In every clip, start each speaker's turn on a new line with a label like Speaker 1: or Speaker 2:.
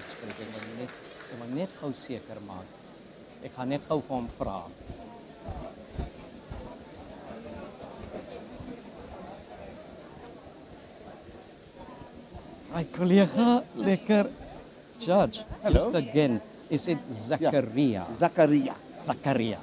Speaker 1: uitspreek. Ek wil net gou seker maak. Ek gaan net gou vir hom vra. Hi collega, lekker. Judge,
Speaker 2: Hello.
Speaker 1: just again, is it Zachariah?
Speaker 2: Zachariah.
Speaker 1: Zachariah.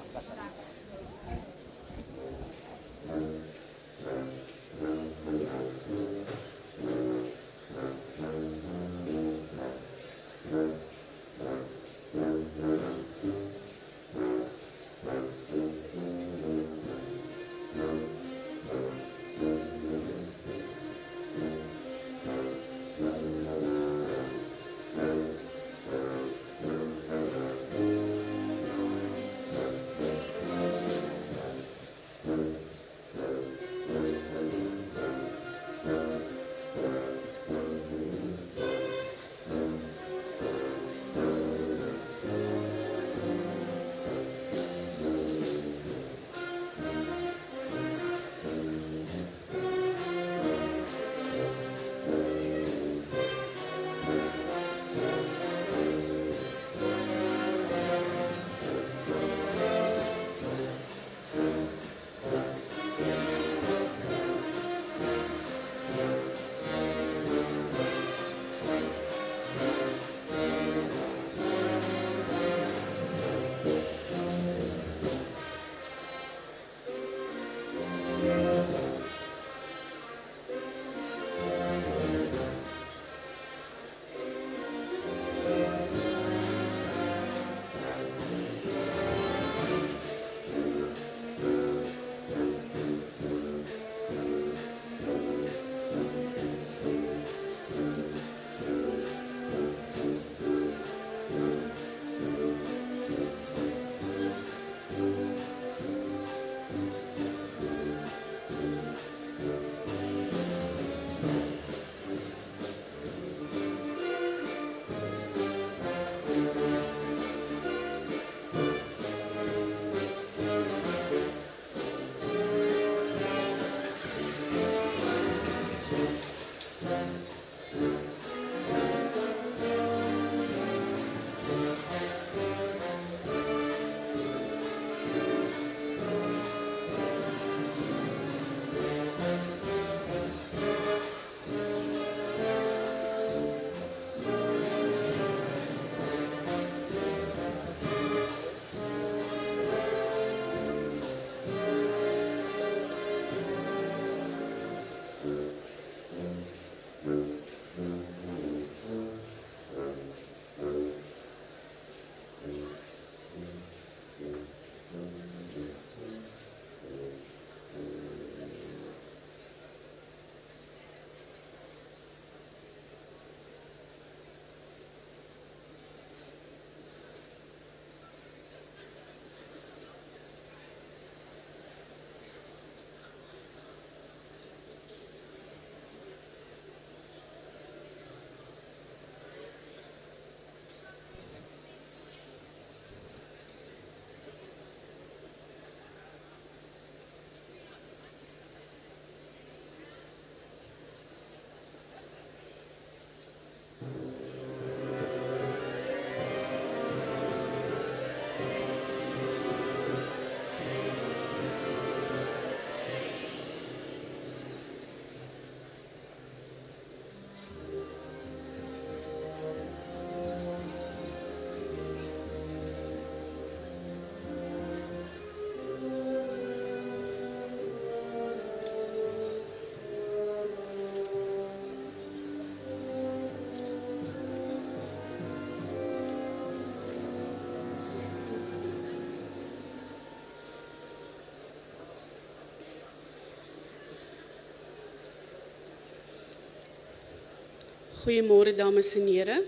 Speaker 3: Goeiemôre dames en here.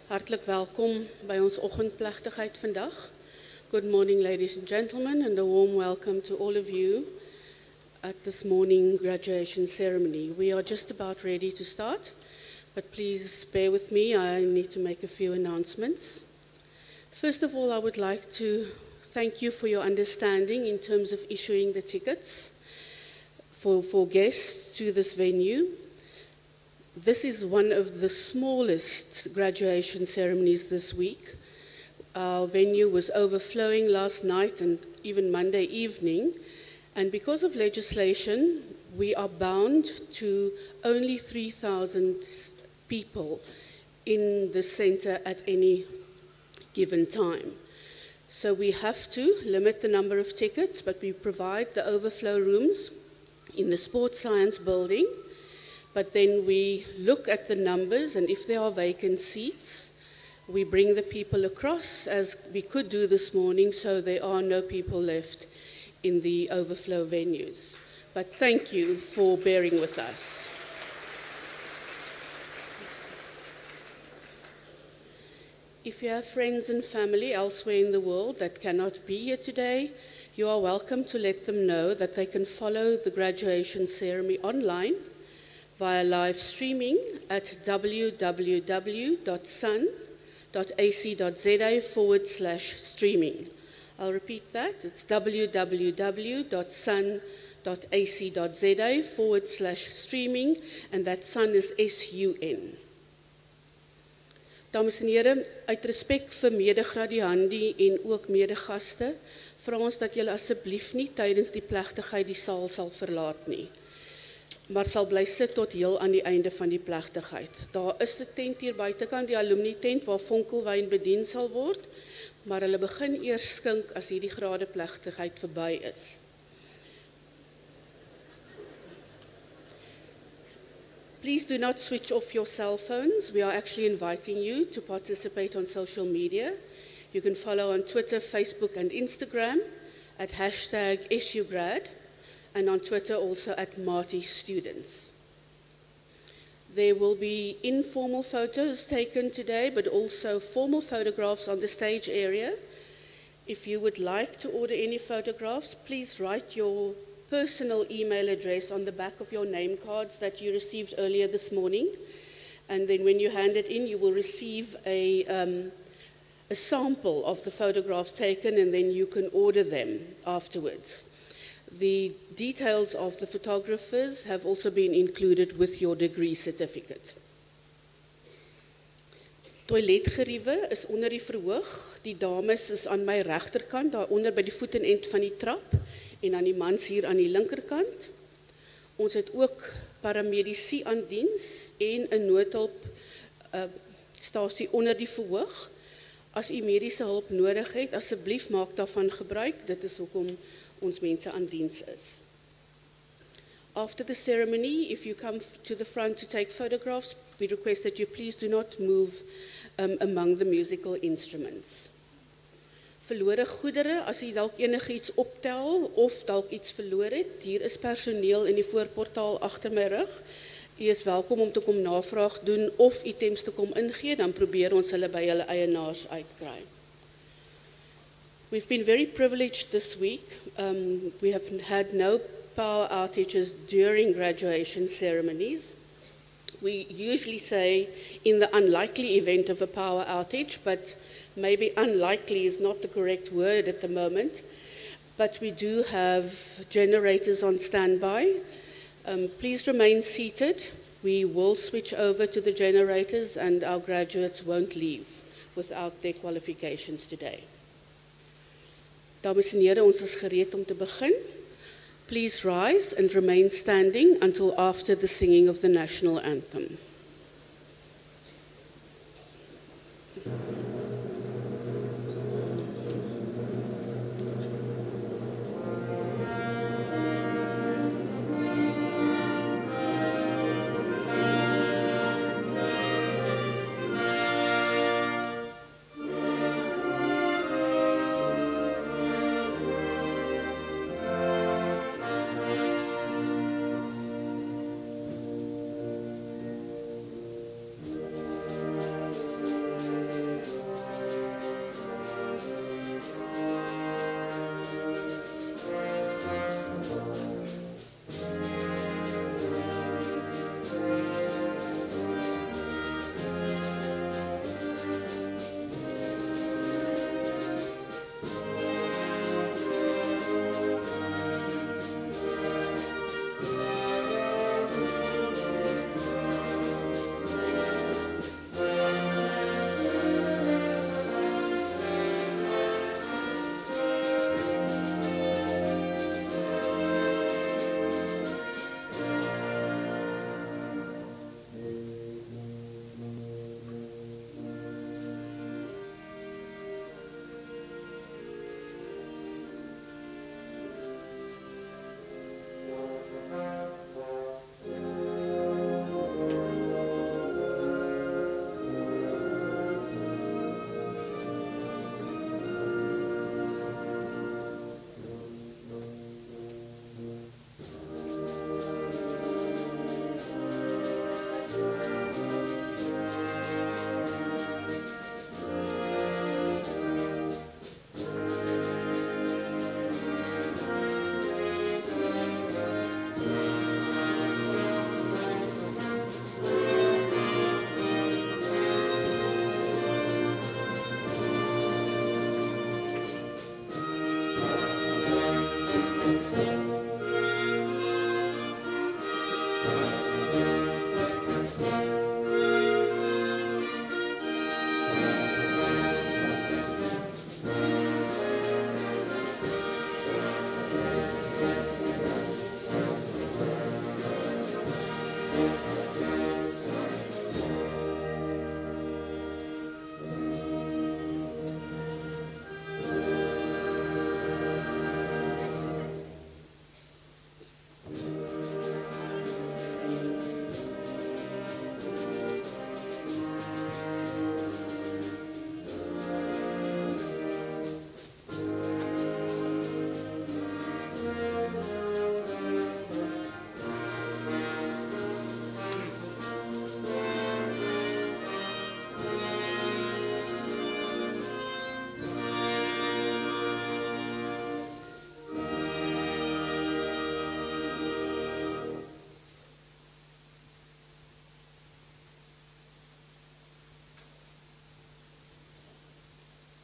Speaker 3: Hartlik welkom by ons oggendplegtigheid vandag. Good morning ladies and gentlemen, and a warm welcome to all of you at this morning graduation ceremony. We are just about ready to start, but please bear with me, I need to make a few announcements. First of all, I would like to thank you for your understanding in terms of issuing the tickets for guests to this venue. This is one of the smallest graduation ceremonies this week. Our venue was overflowing last night and even Monday evening, and because of legislation, we are bound to only 3,000 people in the center at any given time. So we have to limit the number of tickets, but we provide the overflow rooms in the sports science building. But then we look at the numbers, and if there are vacant seats, we bring the people across, as we could do this morning, so there are no people left in the overflow venues. But thank you for bearing with us. If you have friends and family elsewhere in the world that cannot be here today, you are welcome to let them know that they can follow the graduation ceremony online via live streaming at www.sun.ac.za/streaming. I'll repeat that. It's www.sun.ac.za/streaming, and that sun is SUN. Dames en here, uit respek vir medegraduandi en ook medegaste, vra ons dat julle asseblief nie tydens die plegtigheid die saal sal verlaat nie, maar sal bly sit tot heel aan die einde van die plegtigheid. Daar is 'n tent hier buitekant, die alumni tent, waar vonkelwyn bedien sal word, maar hulle begin eers skink as hierdie gradeplegtigheid verby is. Please do not switch off your cell phones. We are actually inviting you to participate on social media. You can follow on Twitter, Facebook, and Instagram at #SUGrad, and on Twitter also at Marty Students. There will be informal photos taken today, but also formal photographs on the stage area. If you would like to order any photographs, please write your personal email address on the back of your name cards that you received earlier this morning. And then when you hand it in, you will receive a sample of the photographs taken, and then you can order them afterwards. The details of the photographers have also been included with your degree certificate. Toiletgeriewe is onder die verhoog. Die dames is aan my regterkant, daaronder by die voetenend van die trap, en aan die mans hier aan die linkerkant. Ons het ook paramedici aan diens en 'n noodhulp stasie onder die verhoog. As u mediese hulp nodig het, asseblief maak daarvan gebruik. Dit is hoekom ons mense aan diens is. After the ceremony, if you come to the front to take photographs, we request that you please do not move among the musical instruments. Verlore goedere, as u dalk enigiets optel of dalk iets verloor het, hier is personeel in die voorportaal agter my rug. U is welkom om te kom navraag doen of items te kom ingee, dan probeer ons hulle by hulle eienaars uitkry. We've been very privileged this week. We have had no power outages during graduation ceremonies. We usually say in the unlikely event of a power outage, but maybe unlikely is not the correct word at the moment. But we do have generators on standby. Please remain seated. We will switch over to the generators, and our graduates won't leave without their qualifications today. Dames en here, ons is gereed om te begin. Please rise and remain standing until after the singing of the national anthem.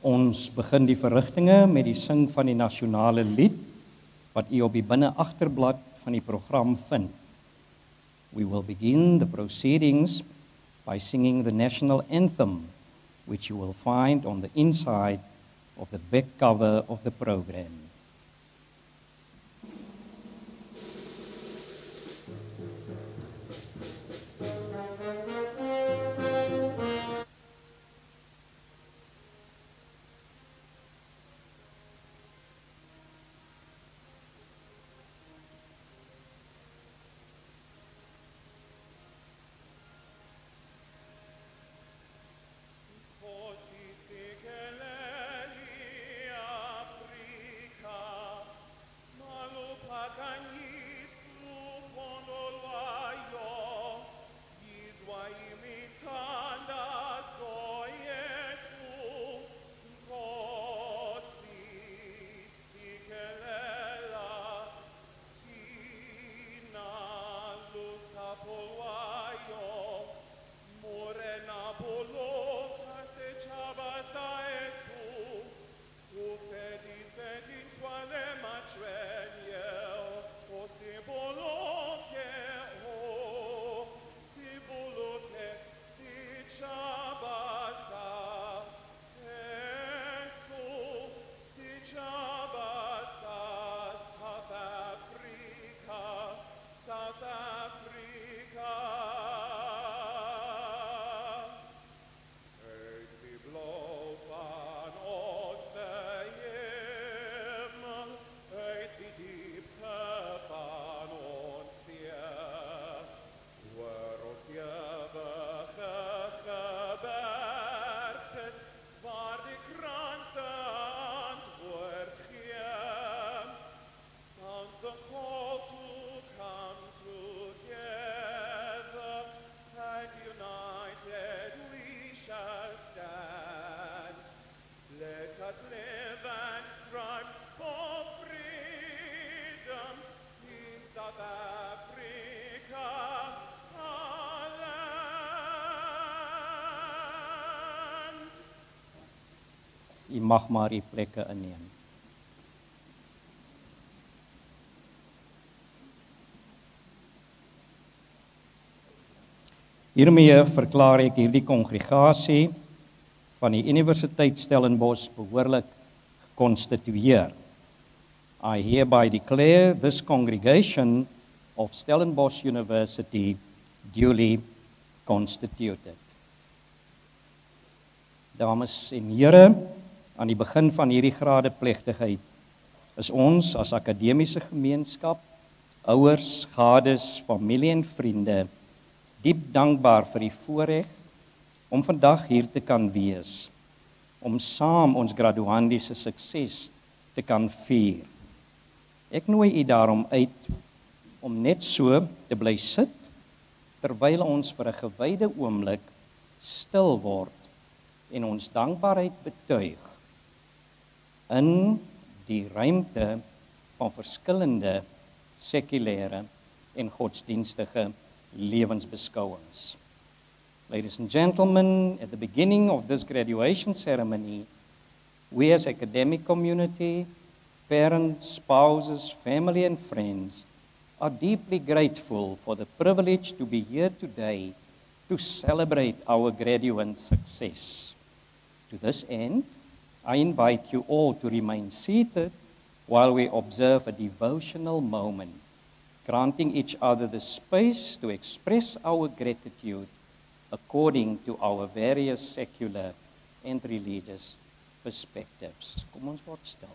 Speaker 1: Ons begin die verrigtinge met die sing van die nasionale lied wat u op die binne-agterblad van die program vind. We will begin the proceedings by singing the national anthem, which you will find on the inside of the back cover of the program. U mag maar die plekke inneem. Hiermee verklaar ek hierdie kongregasie van die Universiteit Stellenbosch behoorlik gekonstitueer. I hereby declare this congregation of Stellenbosch University duly constituted. Dames en here, aan die begin van hierdie gradeplegtigheid is ons as akademiese gemeenskap, ouers, gades, familie en vriende diep dankbaar vir die voorreg om vandag hier te kan wees, om saam ons graduandi se sukses te kan vier. Ek nooi u daarom uit om net so te bly sit terwyl ons vir 'n gewyde oomblik stil word en ons dankbaarheid betuig in die ruimte van verskillende sekulêre en godsdienstige lewensbeskouings. Ladies and gentlemen, at the beginning of this graduation ceremony, we as academic community, parents, spouses, family and friends are deeply grateful for the privilege to be here today to celebrate our graduate success. To this end, I invite you all to remain seated while we observe a devotional moment, granting each other the space to express our gratitude according to our various secular and religious perspectives. Kom ons word stil.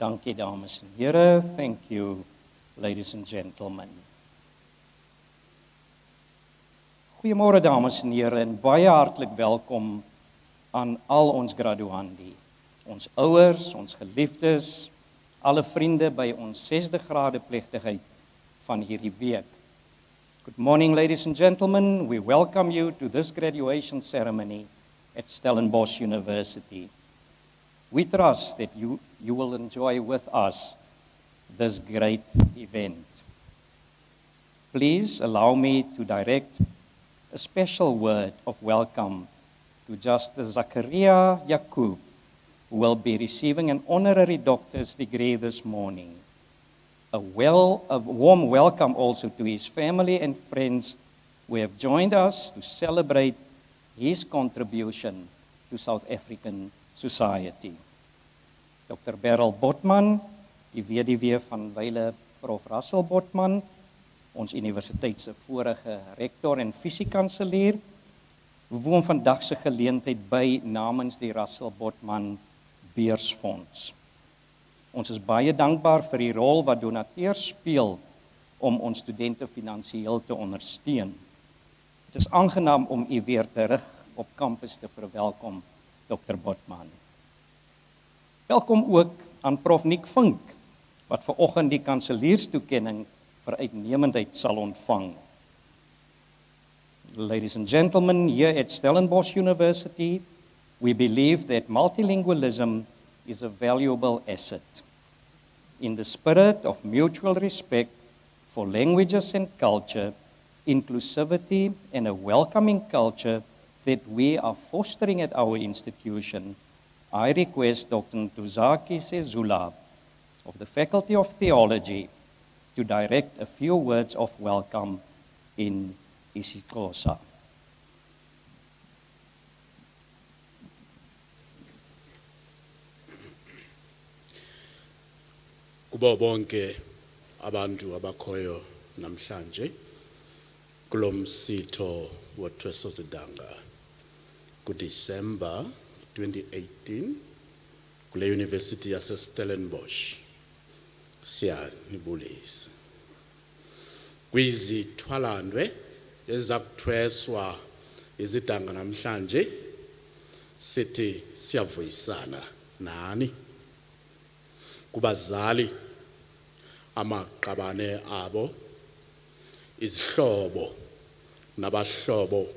Speaker 1: Dankie dames en here. Thank you, ladies and gentlemen. Goeiemôre dames en here en baie hartlik welkom aan al ons graduandi, ons ouers, ons geliefdes, alle vriende by ons 6de grade plegtigheid van hierdie week. Good morning, ladies and gentlemen. We welcome you to this graduation ceremony at Stellenbosch University. We trust that you will enjoy with us this great event. Please allow me to direct a special word of welcome to Justice Zakaria Yaqub, who will be receiving an honorary doctor's degree this morning. A warm welcome also to his family and friends who have joined us to celebrate his contribution to South African society. Dr. Beryl Botman, die weduwee van wyle Prof. Russell Botman, ons universiteit se vorige rektor en fisiekanselier, woon vandag se geleentheid by namens die Russell Botman Beursfonds. Ons is baie dankbaar vir die rol wat donateurs speel om ons studente finansiëel te ondersteun. Dit is aangenaam om u weer terug op kampus te verwelkom, Dr. Botman. Welkom ook aan Prof. Nick Vink, wat vanoggend die kanselierstoekenning vir uitnemendheid sal ontvang. Ladies and gentlemen, here at Stellenbosch University, we believe that multilingualism is a valuable asset. In the spirit of mutual respect for languages and culture, inclusivity and a welcoming culture that we are fostering at our institution, I request Dr. Ntuzaki Sezula of the Faculty of Theology to direct a few words of welcome in isiXhosa.
Speaker 2: Kubo bonke abantu abakhoyo namhlanje kulomsitho wothweso sidanga kuDisember 2018 kule University yase Stellenbosch. Siyanibulisa. Kwizithwalandwe ezakuthweswa izidanga namhlanje sithi siyavuyisana nani. Kubazali amaqabane abo izihlobo nabahlobo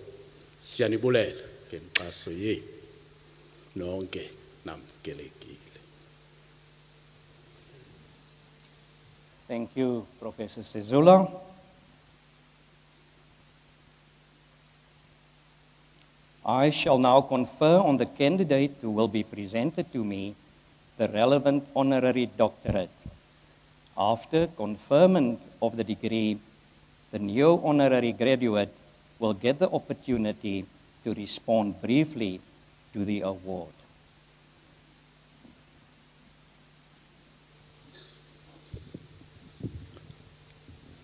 Speaker 2: siyanibulela ngenkxaso yenu nonke namkelekile.
Speaker 1: Thank you, Professor Sezula. I shall now confer on the candidate who will be presented to me the relevant honorary doctorate. After conferment of the degree, the new honorary graduate will get the opportunity to respond briefly to the award.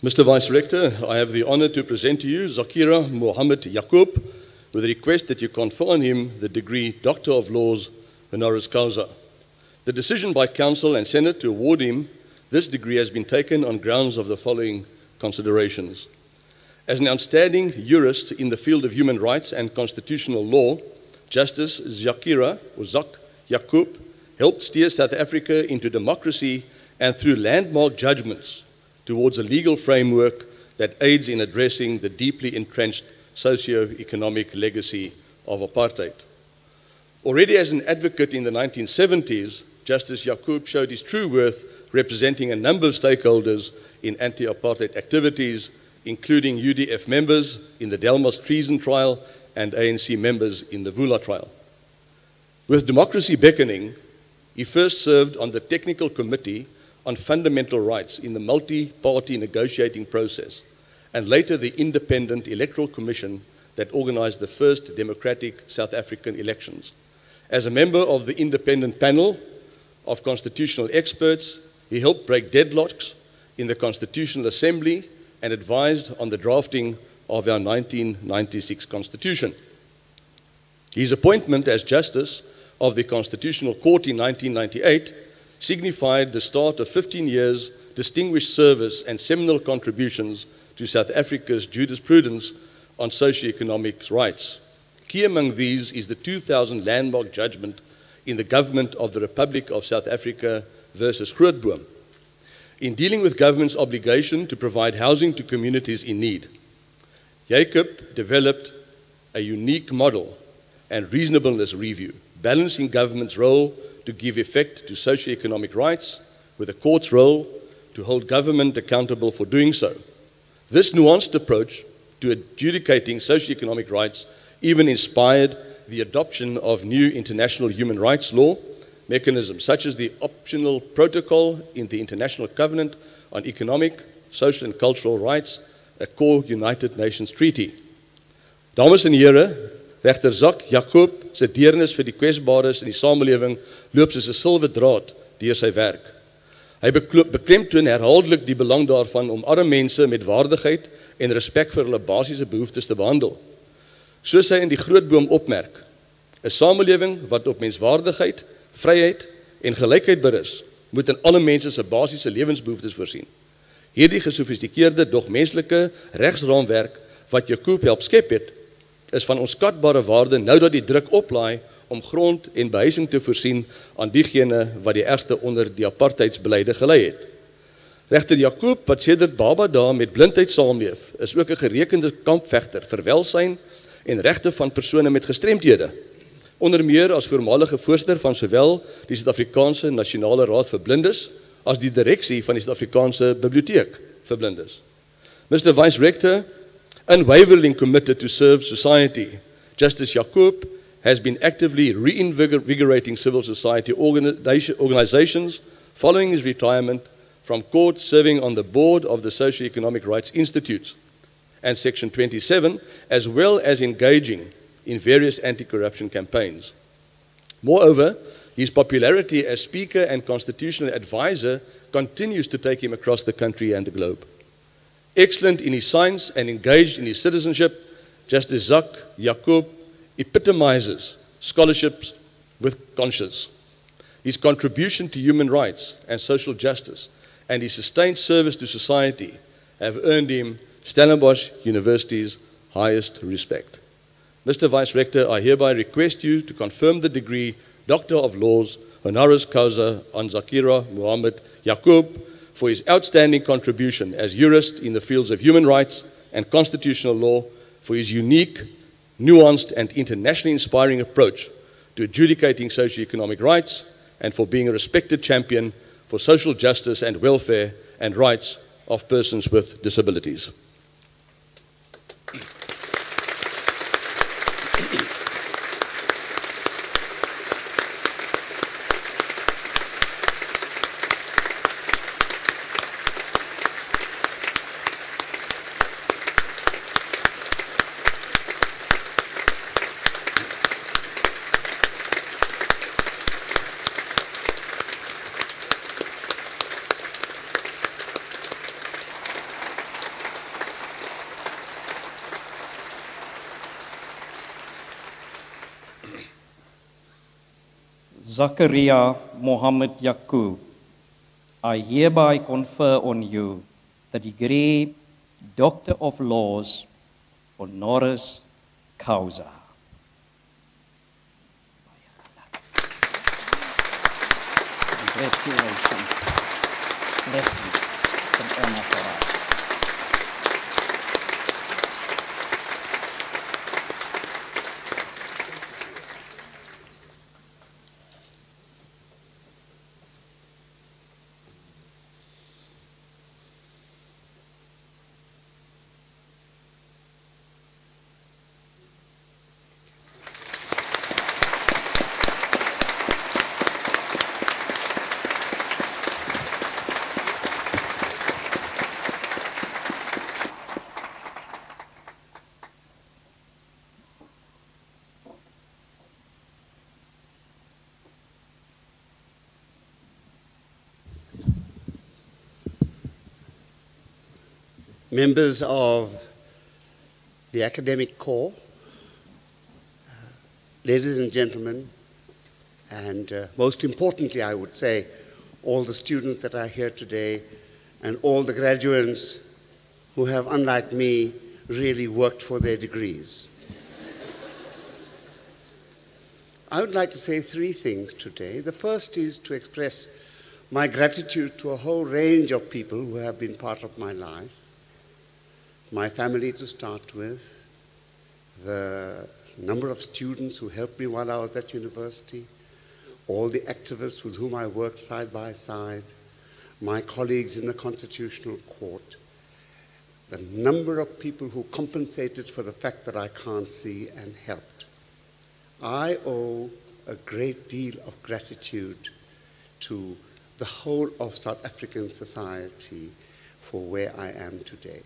Speaker 4: Mr. Vice Rector, I have the honor to present to you Zakira Mohammed Yaqub with a request that you confer on him the degree Doctor of Laws, honoris causa. The decision by Council and Senate to award him this degree has been taken on grounds of the following considerations. As an outstanding jurist in the field of human rights and constitutional law, Justice Zakira Yaqub helped steer South Africa into democracy and through landmark judgments towards a legal framework that aids in addressing the deeply entrenched socio-economic legacy of apartheid. Already as an advocate in the 1970s, Justice Yaqub showed his true worth representing a number of stakeholders in anti-apartheid activities, including UDF members in the Delmas treason trial and ANC members in the Vula trial. With democracy beckoning, he first served on the Technical Committee on Fundamental Rights in the multi-party negotiating process, and later the Independent Electoral Commission that organized the first democratic South African elections. As a member of the independent panel of constitutional experts, he helped break deadlocks in the Constitutional Assembly and advised on the drafting of our 1996 Constitution. His appointment as Justice of the Constitutional Court in 1998 signified the start of 15 years distinguished service and seminal contributions to South Africa's jurisprudence on socio-economic rights. Key among these is the 2000 landmark judgment in the government of the Republic of South Africa versus Grootboom. In dealing with government's obligation to provide housing to communities in need, Jacob developed a unique model and reasonableness review, balancing government's role to give effect to socio-economic rights with the court's role to hold government accountable for doing so. This nuanced approach to adjudicating socio-economic rights even inspired the adoption of new international human rights law mechanisms, such as the optional protocol in the International Covenant on Economic, Social and Cultural Rights, a core United Nations treaty. Dames en here, regter Zak Jacob se deernis vir die kwesbares in die samelewing loop soos 'n silwer draad deur sy werk. Hy beklemtoon herhaaldelik die belang daarvan om arme mense met waardigheid en respek vir hulle basiese behoeftes te behandel. Soos hy in die Grootboom opmerk, 'n samelewing wat op menswaardigheid, vryheid en gelykheid berus, moet in alle mense se basiese lewensbehoeftes voorsien. Hierdie gesofistikeerde, dog menslike regsraamwerk wat Jacob help skep het, is van onskatbare waarde nou dat die druk oplaai om grond en behuising te voorsien aan diegene wat die ergste onder die apartheidsbeleide gelei het. Regter Jacob, wat sedert babadae met blindheid saamleef, is ook 'n gerekende kampvegter vir welsyn en regte van persone met gestremdhede. Onder meer as voormalige voorsitter van sowel die Suid-Afrikaanse Nasionale Raad vir Blindes as die direksie van die Suid-Afrikaanse Biblioteek vir Blindes. Mr. Vice Rector, unwaveringly committed to serve society, Justice Jacob has been actively reinvigorating civil society organizations following his retirement from court, serving on the board of the Socio-Economic Rights Institutes and Section 27, as well as engaging in various anti-corruption campaigns. Moreover, his popularity as speaker and constitutional advisor continues to take him across the country and the globe. Excellent in his science and engaged in his citizenship, Justice Zak Jacob epitomizes scholarships with conscience. His contribution to human rights and social justice and his sustained service to society have earned him Stellenbosch University's highest respect. Mr. Vice Rector, I hereby request you to confirm the degree Doctor of Laws, Honoris Causa on Zakira Muhammad Yaqub for his outstanding contribution as jurist in the fields of human rights and constitutional law, for his unique, nuanced and internationally inspiring approach to adjudicating socio-economic rights, and for being a respected champion for social justice and welfare and rights of persons with disabilities.
Speaker 1: Zakaria Mohammed Yaqub, I hereby confer on you the degree Doctor of Laws, Honoris Causa. Congratulations. Blessings and honor for us.
Speaker 5: Members of the academic corps, ladies and gentlemen, and most importantly, I would say, all the students that are here today and all the graduates who have, unlike me, really worked for their degrees. I would like to say three things today. The first is to express My gratitude to a whole range of people who have been part of my life. My family to start with, the number of students who helped me while I was at university, all the activists with whom I worked side by side, my colleagues in the Constitutional Court, the number of people who compensated for the fact that I can't see and helped. I owe a great deal of gratitude to the whole of South African society for where I am today.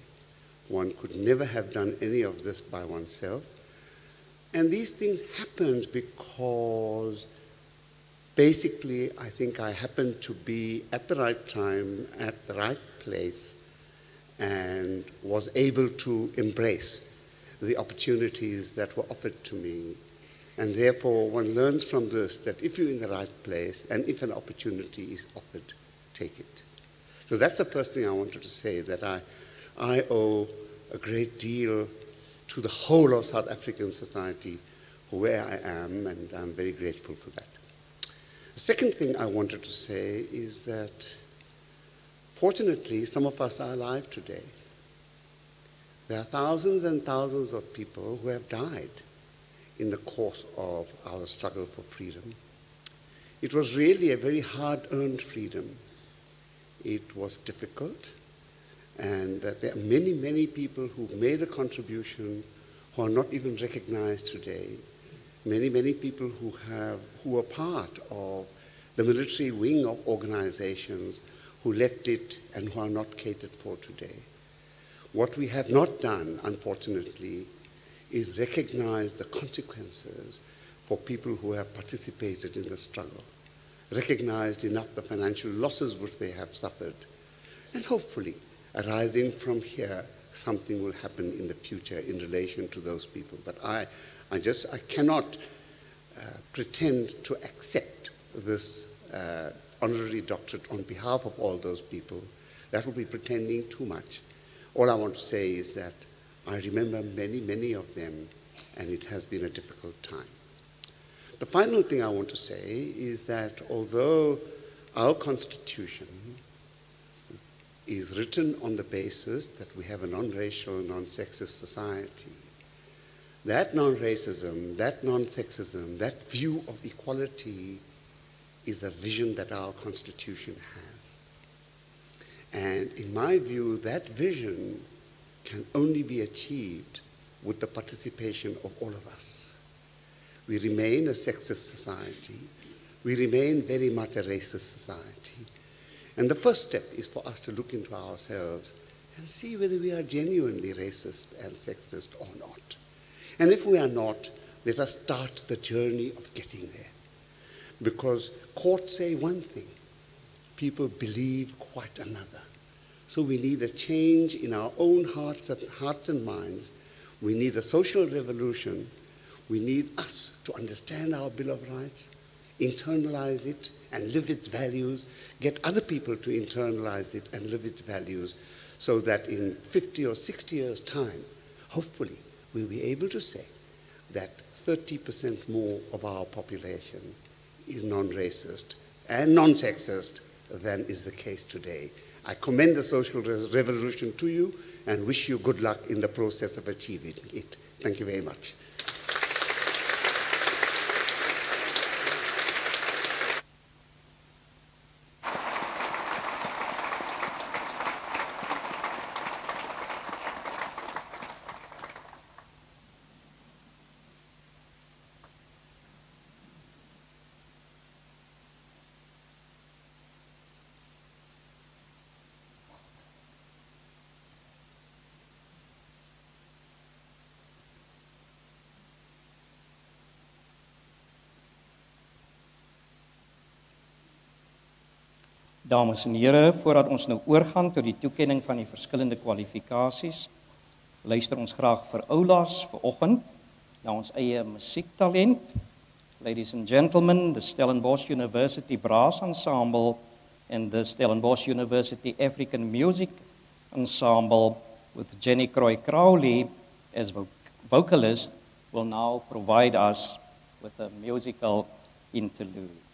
Speaker 5: One could never have done any of this by oneself. And these things happened because basically I think I happened to be at the right time, at the right place, and was able to embrace the opportunities that were offered to me. And therefore, one learns from this that if you're in the right place and if an opportunity is offered, take it. So that's the first thing I wanted to say, that I owe a great deal to the whole of South African society for where I am, and I'm very grateful for that. The second thing I wanted to say is that fortunately, some of us are alive today. There are thousands and thousands of people who have died in the course of our struggle for freedom. It was really a very hard-earned freedom. It was difficult, and there are many, many people who made a contribution who are not even recognized today. Many, many people who are part of the military wing of organizations who left it and who are not catered for today. What we have not done, unfortunately, is recognize the consequences for people who have participated in the struggle, recognized enough the financial losses which they have suffered, and hopefully, arising from here, something will happen in the future in relation to those people. But I cannot pretend to accept this honorary doctorate on behalf of all those people. That will be pretending too much. All I want to say is that I remember many, many of them, and it has been a difficult time. The final thing I want to say is that although our Constitution is written on the basis that we have a non-racial, non-sexist society, that non-racism, that non-sexism, that view of equality is a vision that our Constitution has. And in my view, that vision can only be achieved with the participation of all of us. We remain a sexist society. We remain very much a racist society. And the first step is for us to look into ourselves and see whether we are genuinely racist and sexist or not. And if we are not, let us start the journey of getting there. Because courts say one thing, people believe quite another. So we need a change in our own hearts and minds. We need a social revolution. We need us to understand our Bill of Rights, internalize it and live its values, get other people to internalize it and live its values, so that in 50 or 60 years' time, hopefully, we'll be able to say that 30% more of our population is non-racist and non-sexist than is the case today. I commend the social revolution to you and wish you good luck in the process of achieving it. Thank you very much.
Speaker 1: Dames en here, voordat ons nou oorgaan tot die toekenning van die verskillende kwalifikasies, luister ons graag vir oulaas vanoggend na ons eie musiektalent. Ladies and gentlemen, the Stellenbosch University Brass Ensemble and the Stellenbosch University African Music Ensemble with Jenny Croy-Crowley as vocalist will now provide us with a musical interlude.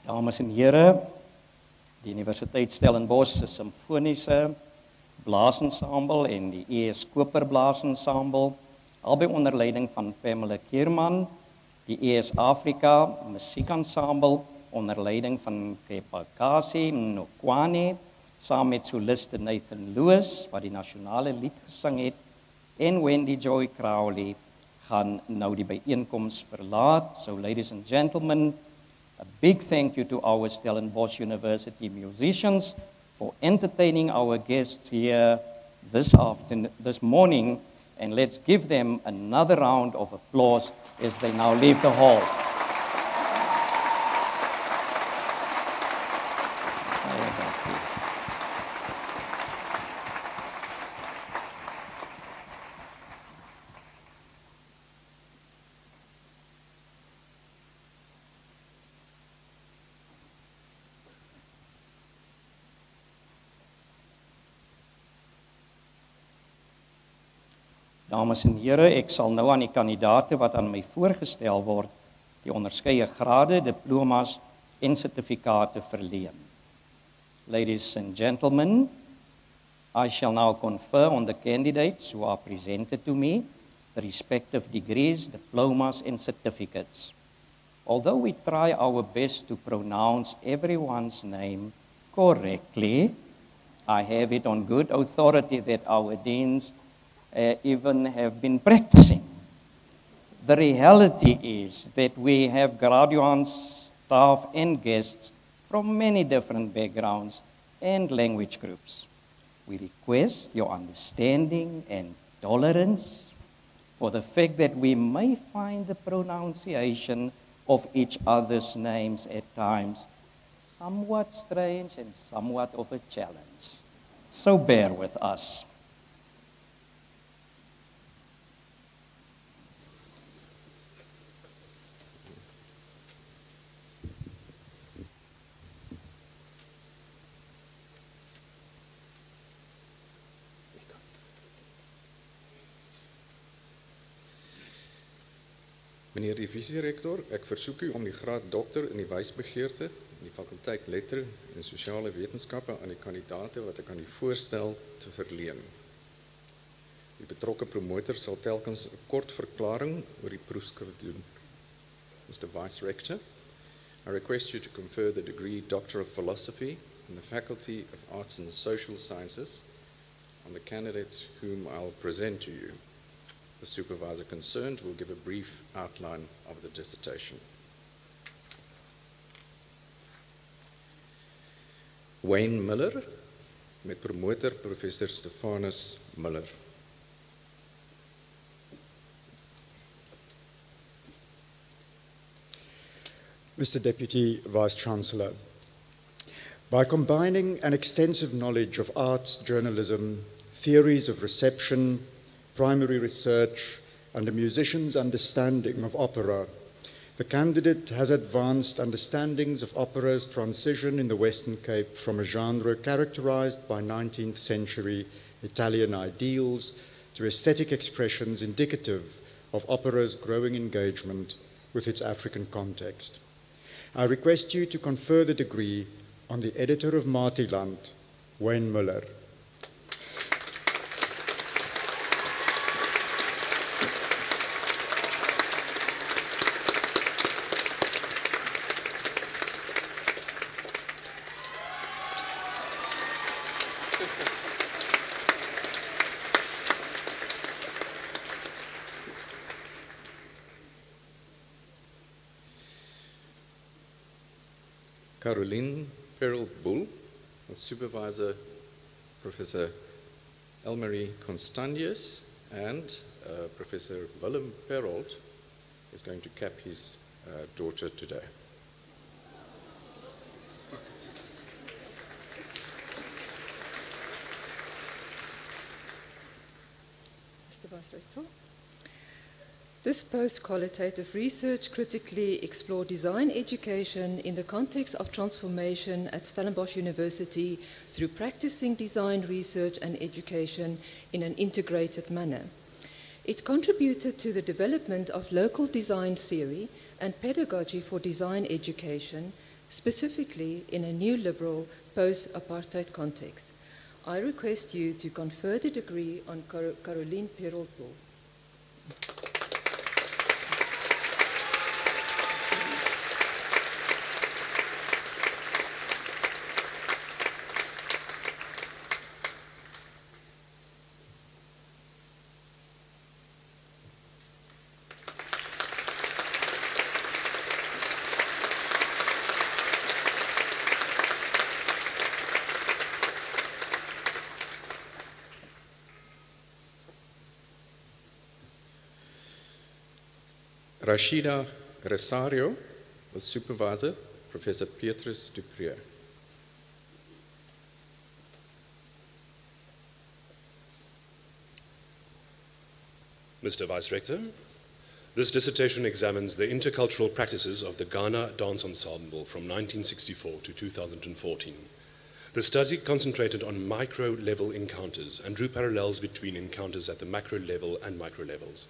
Speaker 1: Dames en here, die Universiteit Stellenbosch se simfoniese blaasensemble en die ES Koper blaasensemble, albei onder leiding van Pamela Keerman, die ES Afrika musiekensemble onder leiding van Kepakasi Mnokwane, saam met soliste Nathan Lewis wat die nasionale lied gesing het, en Wendy Joy Crowley gaan nou die byeenkoms verlaat. So ladies and gentlemen, a big thank you to our Stellenbosch University musicians for entertaining our guests here this morning, and let's give them another round of applause as they now leave the hall. Dames en here, ek sal nou aan die kandidate wat aan my voorgestel word, die onderskeie grade, diplomas en sertifikate verleen. Ladies and gentlemen, I shall now confer on the candidates who are presented to me the respective degrees, diplomas and certificates. Although we try our best to pronounce everyone's name correctly, I have it on good authority that our deans even have been practicing. The reality is that we have graduates, staff, and guests from many different backgrounds and language groups. We request your understanding and tolerance for the fact that we may find the pronunciation of each other's names at times somewhat strange and somewhat of a challenge. So bear with us.
Speaker 6: Meneer die visierektor, ek versoek u om die graad dokter in die wysbegeerte in die fakulteit lettere en sosiale wetenskappe aan die kandidate wat ek aan u voorstel te verleen. Die betrokke promotor sal telkens 'n kort verklaring oor die proefskrif doen. Mr. Vice Rector, I request you to confer the degree Doctor of Philosophy in the Faculty of Arts and Social Sciences on the candidates whom I'll present to you. The supervisor concerned will give a brief outline of the dissertation. Wayne Miller, met promotor Professor Stefanus Miller.
Speaker 7: Mr. Deputy Vice-Chancellor, by combining an extensive knowledge of arts, journalism, theories of reception, primary research, and a musician's understanding of opera, the candidate has advanced understandings of opera's transition in the Western Cape from a genre characterized by 19th century Italian ideals to aesthetic expressions indicative of opera's growing engagement with its African context. I request you to confer the degree on the editor of Martiland, Wayne Muller.
Speaker 6: Caroline Perel-Bull, with Supervisor Professor Elmarie Constantius, and Professor Willem Perold is going to cap his daughter today.
Speaker 8: Mr. Vice Rector. This post-qualitative research critically explored design education in the context of transformation at Stellenbosch University through practicing design research and education in an integrated manner. It contributed to the development of local design theory and pedagogy for design education specifically in a new liberal post-apartheid context. I request you to confer the degree on Caroline Peralta.
Speaker 6: Rashida Rosario, with Supervisor, Professor Petrus Dupree.
Speaker 9: Mr. Vice Rector, this dissertation examines the intercultural practices of the Ghana Dance Ensemble from 1964 to 2014. The study concentrated on micro-level encounters and drew parallels between encounters at the macro level and micro levels.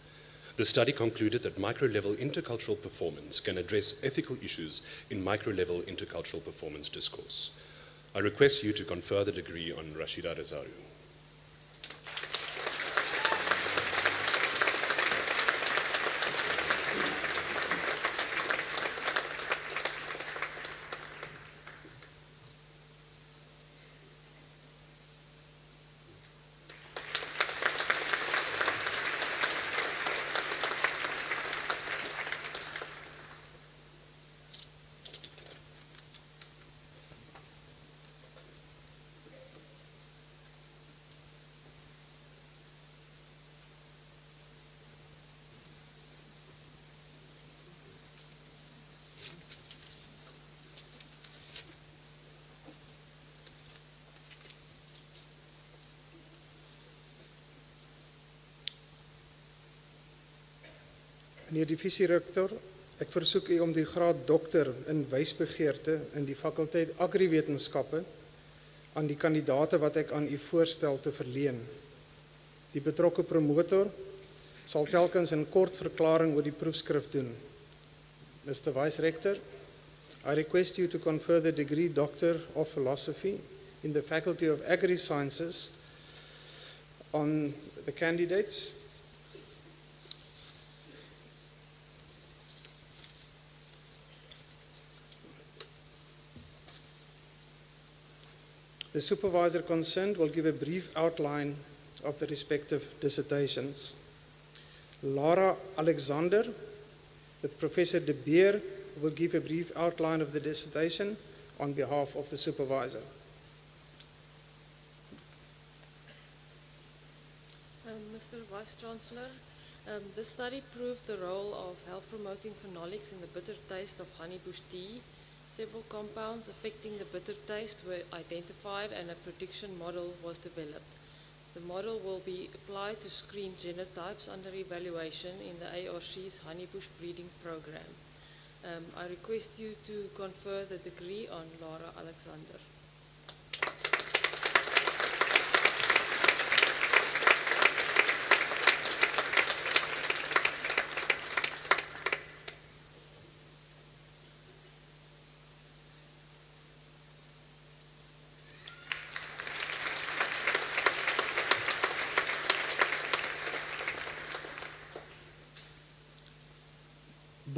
Speaker 9: The study concluded that micro-level intercultural performance can address ethical issues in micro-level intercultural performance discourse. I request you to confer the degree on Rashida Rosario.
Speaker 10: Meneer die visierektor, ek versoek u om die graad dokter in wysbegeerte in die fakulteit Agriwetenskappe aan die kandidate wat ek aan u voorstel te verleen. Die betrokke promotor sal telkens 'n kort verklaring oor die proefskrif doen. Mr. Vice Rector, I request you to confer the degree Doctor of Philosophy in the Faculty of AgriSciences on the candidates The supervisor concerned will give a brief outline of the respective dissertations. Lara Alexander, with Professor De Beer, will give a brief outline of the dissertation on behalf of the supervisor.
Speaker 11: Mr. Vice-Chancellor, this study proved the role of health-promoting phenolics in the bitter taste of honeybush tea. Several compounds affecting the bitter taste were identified and a prediction model was developed. The model will be applied to screen genotypes under evaluation in the ARC's honeybush breeding program. I request you to confer the degree on Lara Alexander.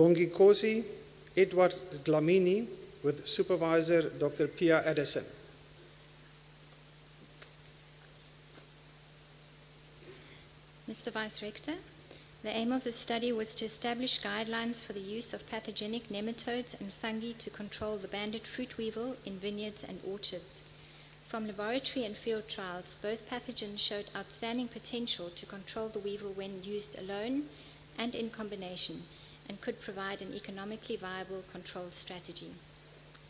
Speaker 10: Bongikosi Edward Dlamini with Supervisor Dr. Pia Addison.
Speaker 12: Mr. Vice Rector, the aim of the study was to establish guidelines for the use of pathogenic nematodes and fungi to control the banded fruit weevil in vineyards and orchards. From laboratory and field trials, both pathogens showed outstanding potential to control the weevil when used alone and in combination, and could provide an economically viable control strategy.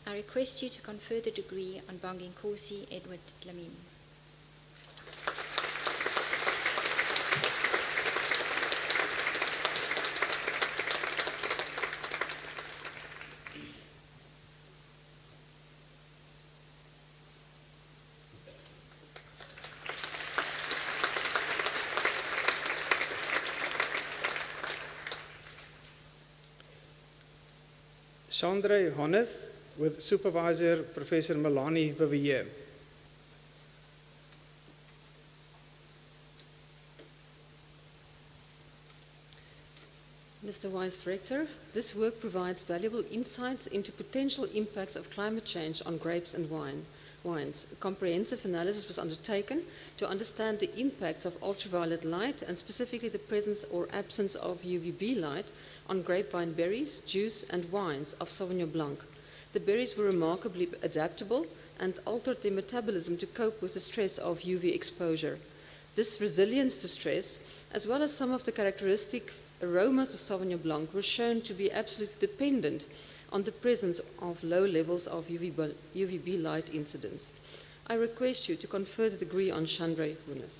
Speaker 12: I request you to confer the degree on Bongikosi Edward Dlamini.
Speaker 10: Chandra Honeth with Supervisor Professor Melanie Vivier.
Speaker 13: Mr. Vice Rector, this work provides valuable insights into potential impacts of climate change on grapes and wines. A comprehensive analysis was undertaken to understand the impacts of ultraviolet light and specifically the presence or absence of UVB light on grapevine berries, juice and wines of Sauvignon Blanc. The berries were remarkably adaptable and altered their metabolism to cope with the stress of UV exposure. This resilience to stress, as well as some of the characteristic aromas of Sauvignon Blanc, were shown to be absolutely dependent on the presence of low levels of UVB light incidence. I request you to confer the degree on Chandra Huneth.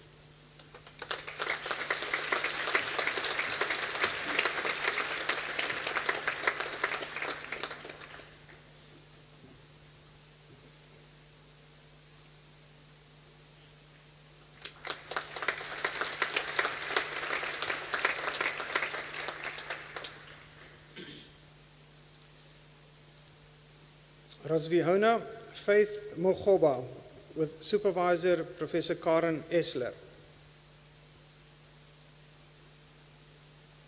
Speaker 10: Razvihona Faith Mogoba with Supervisor Professor Karen Esler.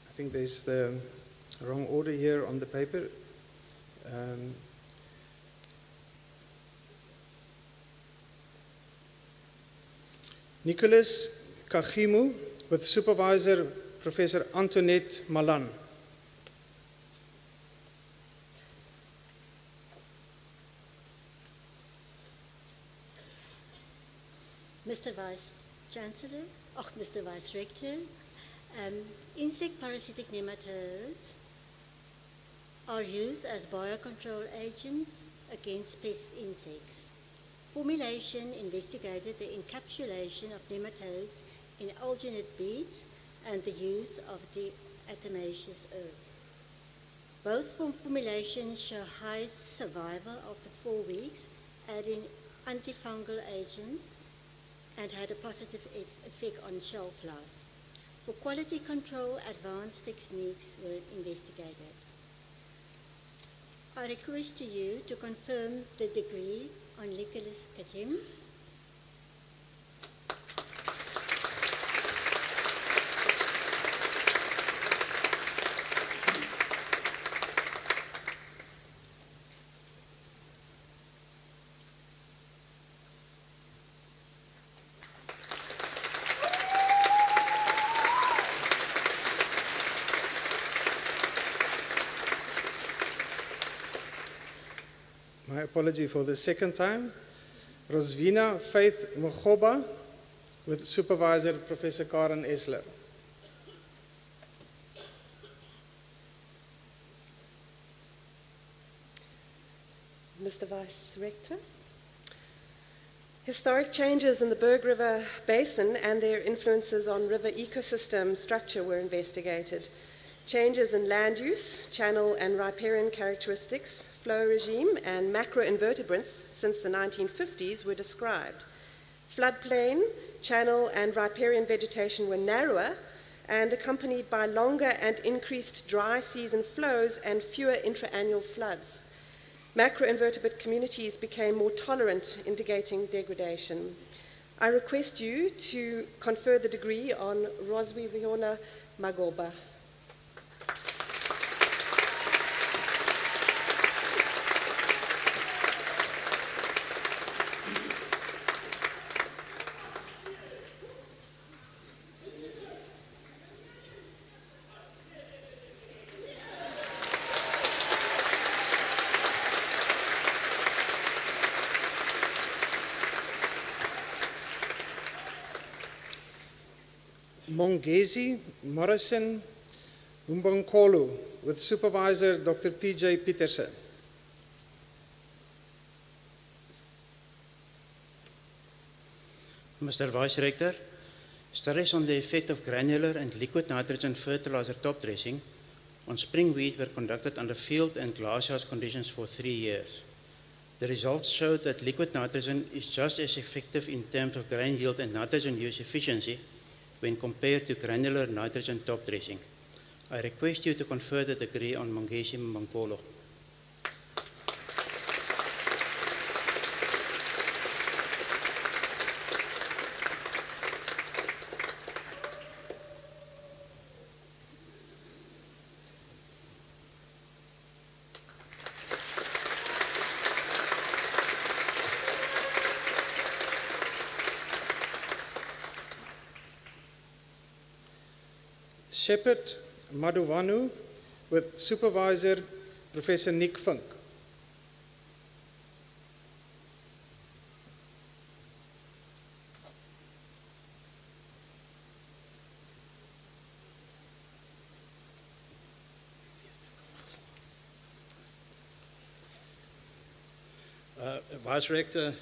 Speaker 10: I think there's the wrong order here on the paper. Nicholas Kagimu with Supervisor Professor Antoinette Malan.
Speaker 14: Mr. Vice Chancellor, Mr. Vice Rector, insect parasitic nematodes are used as biocontrol agents against pest insects. Formulation investigated the encapsulation of nematodes in alginate beads and the use of diatomaceous earth. Both formulations show high survival after 4 weeks, adding antifungal agents, and had a positive effect on shelf life. For quality control, advanced techniques were investigated. I request to you to confirm the degree on Nicholas Kajim.
Speaker 10: My apology for the second time. Rosvina Faith Mogoba with Supervisor Professor Karen Esler.
Speaker 15: Mr. Vice Rector. Historic changes in the Berg River Basin and their influences on river ecosystem structure were investigated. Changes in land use, channel and riparian characteristics, flow regime, and macroinvertebrates since the 1950s were described. Floodplain, channel, and riparian vegetation were narrower and accompanied by longer and increased dry season flows and fewer intra-annual floods. Macroinvertebrate communities became more tolerant, indicating degradation. I request you to confer the degree on Razvihona Mogoba.
Speaker 10: Mongezi Morrison Umbankolo with Supervisor Dr. P.J. Peterson.
Speaker 16: Mr. Vice Rector, studies on the effect of granular and liquid nitrogen fertilizer top dressing on spring wheat were conducted under field and glasshouse conditions for 3 years. The results showed that liquid nitrogen is just as effective in terms of grain yield and nitrogen use efficiency when compared to granular nitrogen top dressing. I request you to confer the degree on Mongezi Mankolo.
Speaker 10: Shepherd Maduvanu with Supervisor Professor Nick Fink.
Speaker 17: Vice Rector,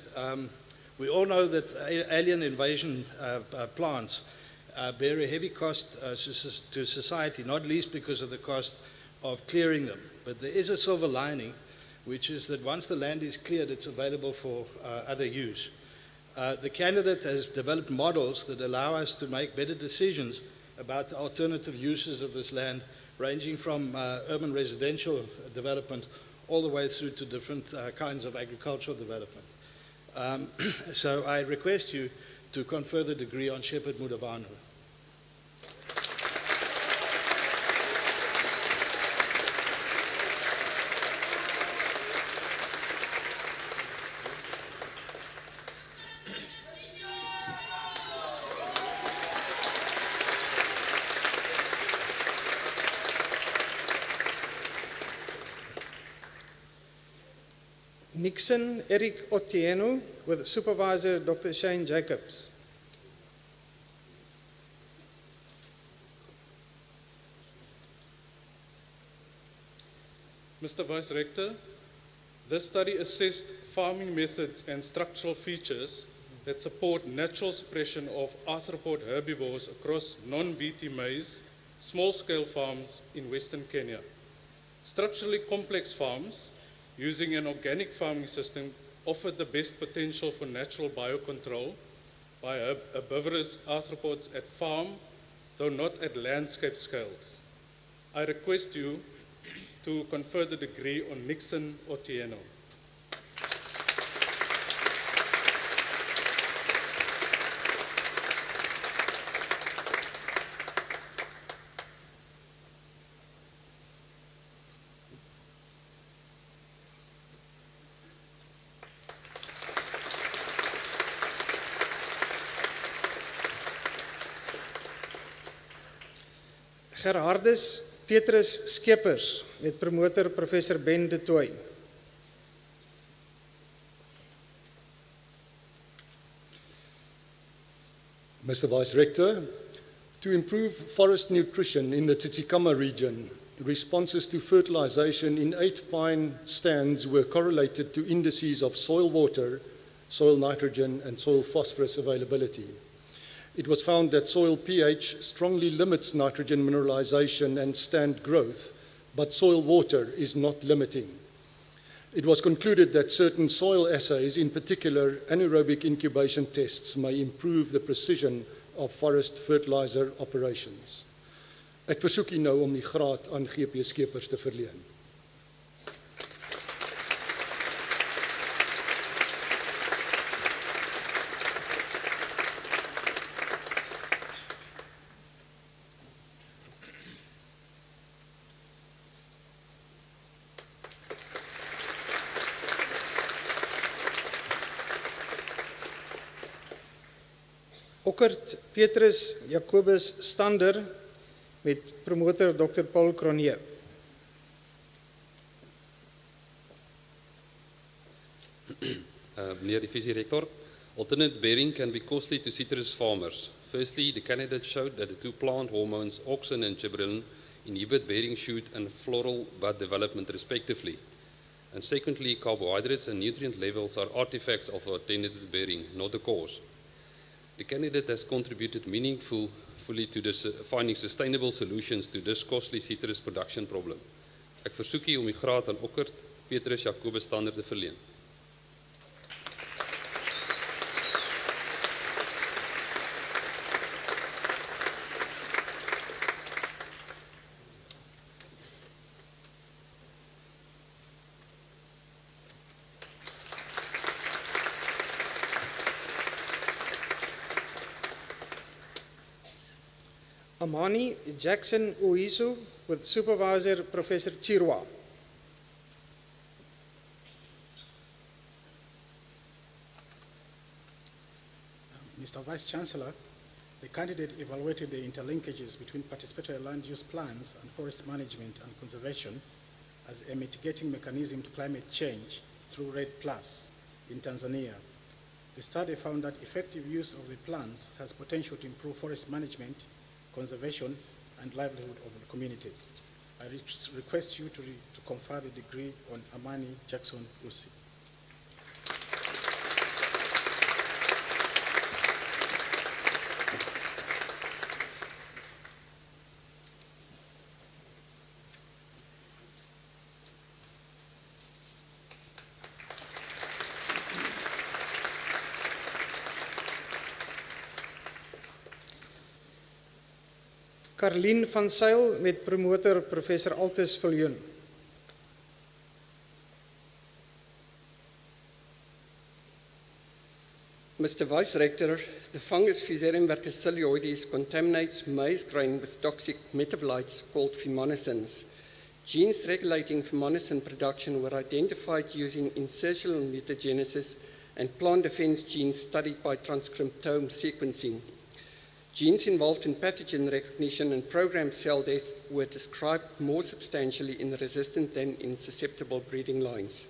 Speaker 17: we all know that alien invasion plants bear a heavy cost to society, not least because of the cost of clearing them. But there is a silver lining, which is that once the land is cleared, it's available for other use. The candidate has developed models that allow us to make better decisions about the alternative uses of this land, ranging from urban residential development all the way through to different kinds of agricultural development. So I request you to confer the degree on Shepherd Mudavanu.
Speaker 10: Nixon Eric Otieno with Supervisor Dr. Shane Jacobs.
Speaker 18: Mr. Vice Rector, this study assessed farming methods and structural features that support natural suppression of arthropod herbivores across non-BT maize, small-scale farms in Western Kenya. Structurally complex farms using an organic farming system offered the best potential for natural biocontrol by herbivorous arthropods at farm, though not at landscape scales. I request you to confer the degree on Nixon Otieno.
Speaker 10: Gerhardus Petrus Skeepers met promotor Professor Ben de Tooy.
Speaker 19: Mr. Vice Rector, to improve forest nutrition in the Tsitsikamma region, responses to fertilization in 8 pine stands were correlated to indices of soil water, soil nitrogen, and soil phosphorus availability. It was found that soil pH strongly limits nitrogen mineralization and stand growth, but soil water is not limiting. It was concluded that certain soil assays, in particular anaerobic incubation tests, may improve the precision of forest fertilizer operations. Ek versoek u nou om die graad aan GP Skeepers te verleen.
Speaker 10: Okkert Petrus Jacobus Stander met promotor Dr. Paul Cronje.
Speaker 20: Meneer die visierektor, alternate bearing can be costly to citrus farmers. Firstly, the candidate showed that the 2 plant hormones, auxin and gibberellin, inhibit bearing shoot and floral bud development respectively. And secondly, carbohydrates and nutrient levels are artifacts of alternative bearing, not the cause. The candidate has contributed meaningfully to finding sustainable solutions to this costly citrus production problem. Ek versoek u om die graad aan Okkert Petrus Jacobus Stander te verleen.
Speaker 10: Amani Jackson Uisu with Supervisor Professor Chirwa.
Speaker 21: Mr. Vice Chancellor,
Speaker 10: The candidate evaluated the interlinkages between participatory land use plans and forest management and conservation as a mitigating mechanism to climate change through REDD+ in Tanzania. The study found that effective use of the plans has potential to improve forest management, conservation, and livelihood of the communities. I request you to confer the degree on Amani Jackson Usi. Carlien van Zyl met promotor Professor Altus Viljoen.
Speaker 21: Mr. Vice Rector, the fungus Fusarium verticillioides contaminates maize grain with toxic metabolites called fumonisin. Genes regulating fumonisin production were identified using insertional mutagenesis and plant defense genes studied by transcriptome sequencing. Genes involved in pathogen recognition and programmed cell death were described more substantially in resistant than in susceptible breeding lines.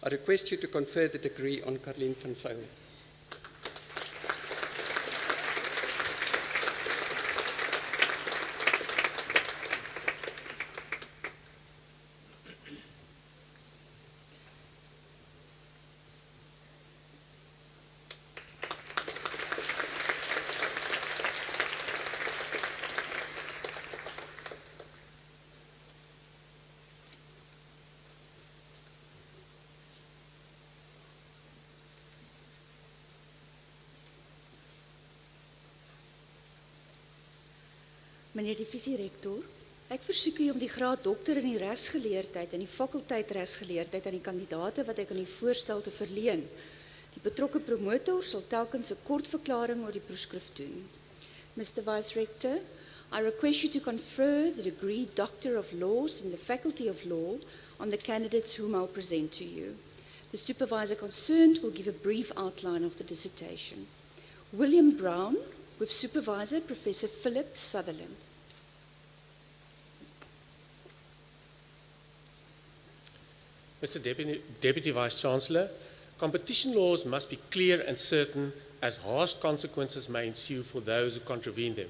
Speaker 21: I request you to confer the degree on Carlien van Zyl.
Speaker 22: Meneer die visierektor, ek versoek u om die graad dokter in die regsgeleerdheid en die fakulteit regsgeleerdheid aan die kandidate wat ek aan u voorstel te verleen. Die betrokke promotor sal telkens 'n kort verklaring oor die proefskrif doen. Mr. Vice Rector, I request you to confer the degree Doctor of Laws in the Faculty of Law on the candidates whom I'll present to you. The supervisor concerned will give a brief outline of the dissertation. William Brown, with Supervisor Professor Philip Sutherland.
Speaker 23: Mr. Deputy Vice-Chancellor, competition laws must be clear and certain, as harsh consequences may ensue for those who contravene them.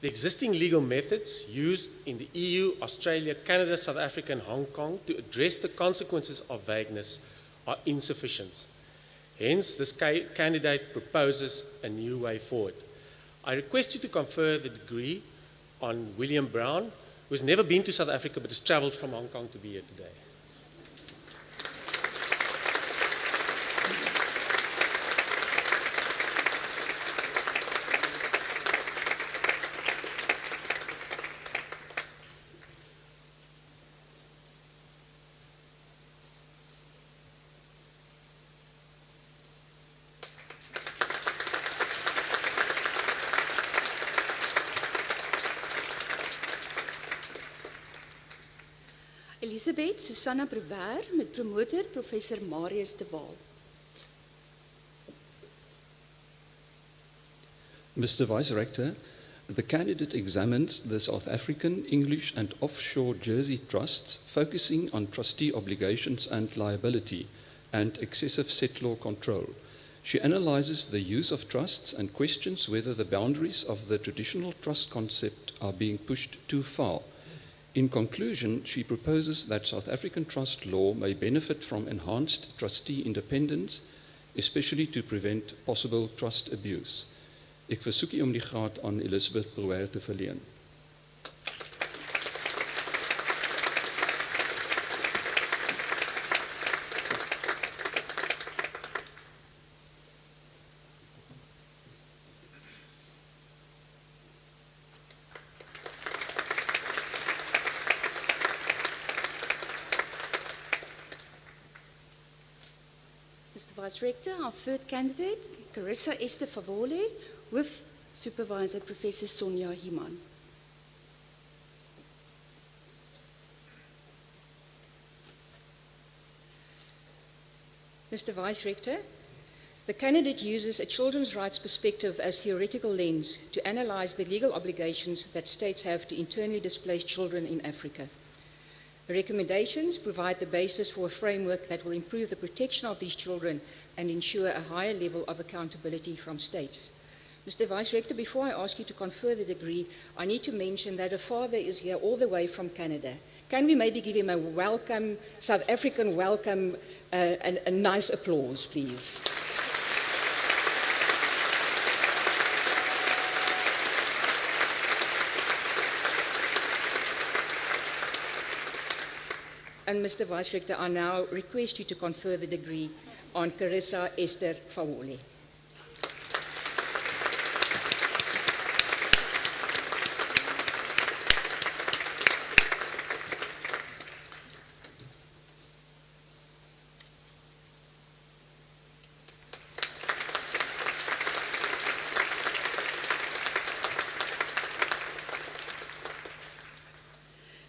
Speaker 23: The existing legal methods used in the EU, Australia, Canada, South Africa and Hong Kong to address the consequences of vagueness are insufficient. Hence, this candidate proposes a new way forward. I request you to confer the degree on William Brown, who has never been to South Africa but has travelled from Hong Kong to be here today.
Speaker 22: Elisabeth Susanna Brewer met promotor Professor Marius de Waal.
Speaker 24: Mr. Vice Rector, the candidate examines the South African, English and offshore Jersey trusts, focusing on trustee obligations and liability and excessive settlor control. She analyzes the use of trusts and questions whether the boundaries of the traditional trust concept are being pushed too far. In conclusion, she proposes that South African trust law may benefit from enhanced trustee independence, especially to prevent possible trust abuse. Ek versoek u om die graad aan Elizabeth Brewer te verleen.
Speaker 22: Vice Rector, our third candidate, Carissa Esther Favole, with Supervisor Professor Sonia Himan.
Speaker 13: Mr. Vice Rector,
Speaker 2: The candidate uses a children's rights perspective as theoretical lens to analyze the legal obligations that states have to internally displaced children in Africa. The recommendations provide the basis for a framework that will improve the protection of these children and ensure a higher level of accountability from states. Mr. Vice-Rector, before I ask you to confer the degree, I need to mention that a father is here all the way from Canada. Can we maybe give him a welcome, South African welcome, a nice applause, please? And Mr. Vice-Rector, I now request you to confer the degree on Carissa Esther Fawoli.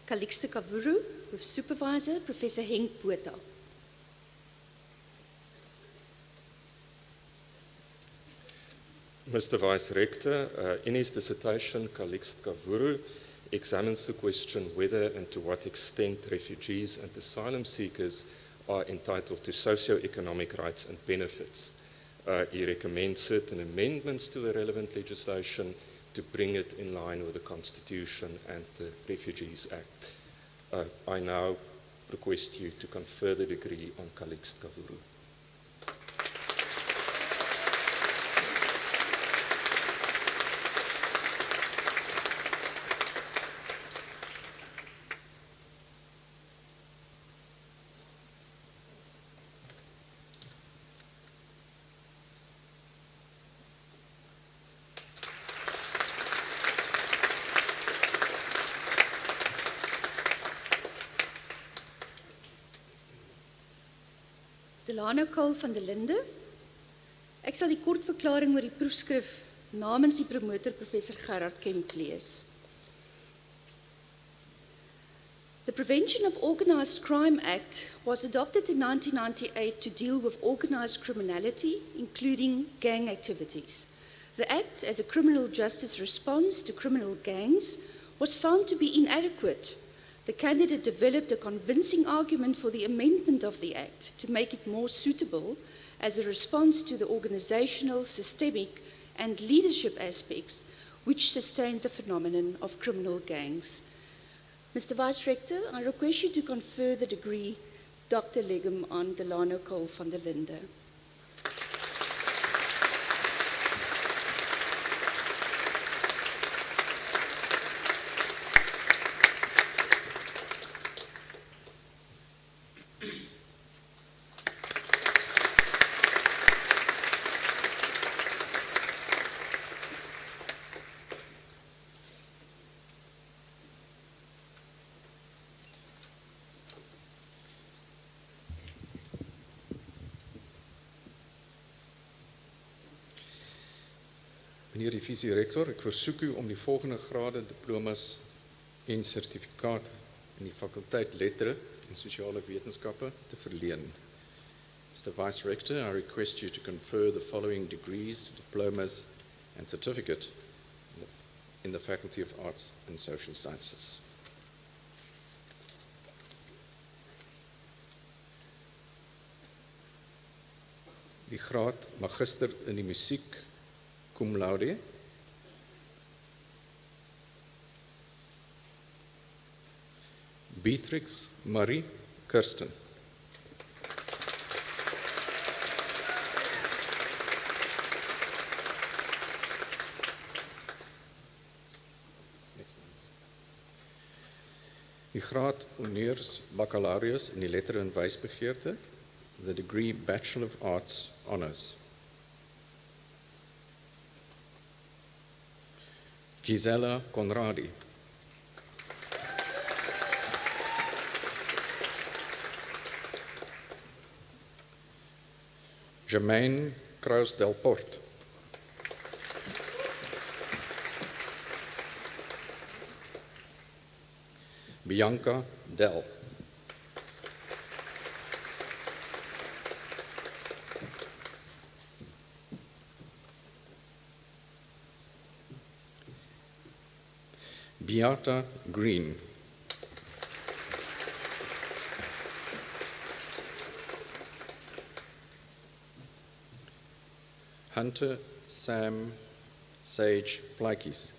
Speaker 22: Calixte Kavuru, with Supervisor, Professor Henk Botha.
Speaker 3: Mr. Vice-Rector, in his dissertation, Calixte Kavuru examines the question whether and to what extent refugees and asylum seekers are entitled to socio-economic rights and benefits. He recommends certain amendments to the relevant legislation to bring it in line with the Constitution and the Refugees Act. I now request you to confer the degree on Calixte Kavuru.
Speaker 22: Delano Cole van der Linde. Ek sal die kort verklaring oor die proefskrif namens die promotor Professor Gerard Kemp lees. The Prevention of Organised Crime Act was adopted in 1998 to deal with organised criminality, including gang activities. The Act, as a criminal justice response to criminal gangs, was found to be inadequate. The candidate developed a convincing argument for the amendment of the Act to make it more suitable as a response to the organizational, systemic, and leadership aspects which sustained the phenomenon of criminal gangs. Mr. Vice-Rector, I request you to confer the degree Dr. Legum on Delano Cole van der Linde.
Speaker 6: Meneer die visie-rektor, ek versoek u om die volgende grade, diplomas en sertifikate in die fakulteit lettere en sosiale wetenskappe te verleen. Mr. Vice-Rector, I request you to confer the following degrees, diplomas and certificate in the Faculty of Arts and Social Sciences. Die graad magister in die musiek cum laude, Beatrix Marie Kirsten. Die graad honneurs baccalaureus in die letter en wysbegeerte, the degree Bachelor of Arts Honours. Gisela Conradi. Jermaine Kraus del Port. Bianca Del. Beata Green. Hunter Sam Sage Plaatjes.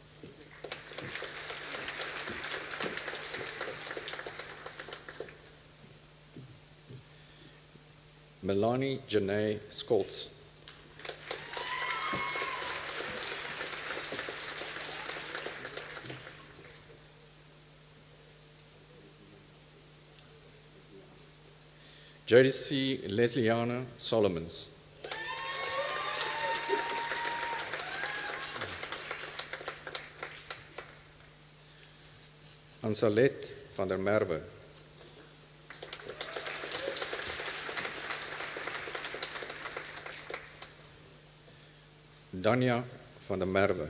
Speaker 6: Melanie Janae Scholz. JDC Lesliana Solomons. Ansalet van der Merwe. Danja van der Merwe.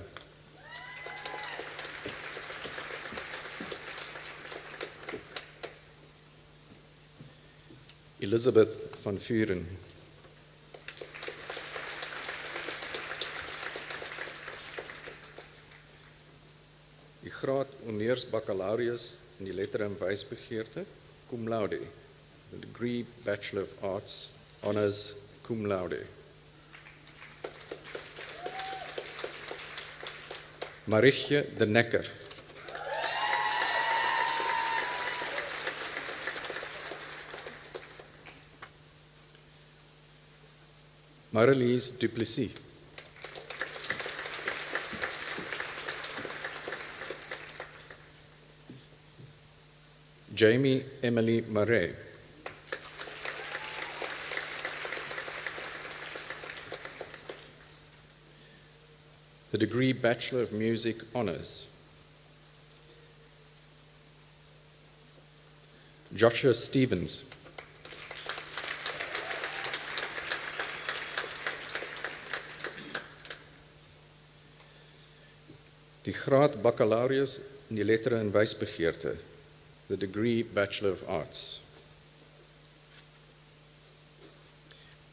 Speaker 6: Elizabeth van Vuren. Die graad honeurs baccalaureus in die letter en wysbegeerte, cum laude. The degree Bachelor of Arts, honors cum laude. Marietje de Necker. Marlies Duplessis. Jamie Emily Murray. The degree Bachelor of Music Honours. Joshua Stevens. Die graad baccalaureus in die lettere en wysbegeerte, the degree Bachelor of Arts.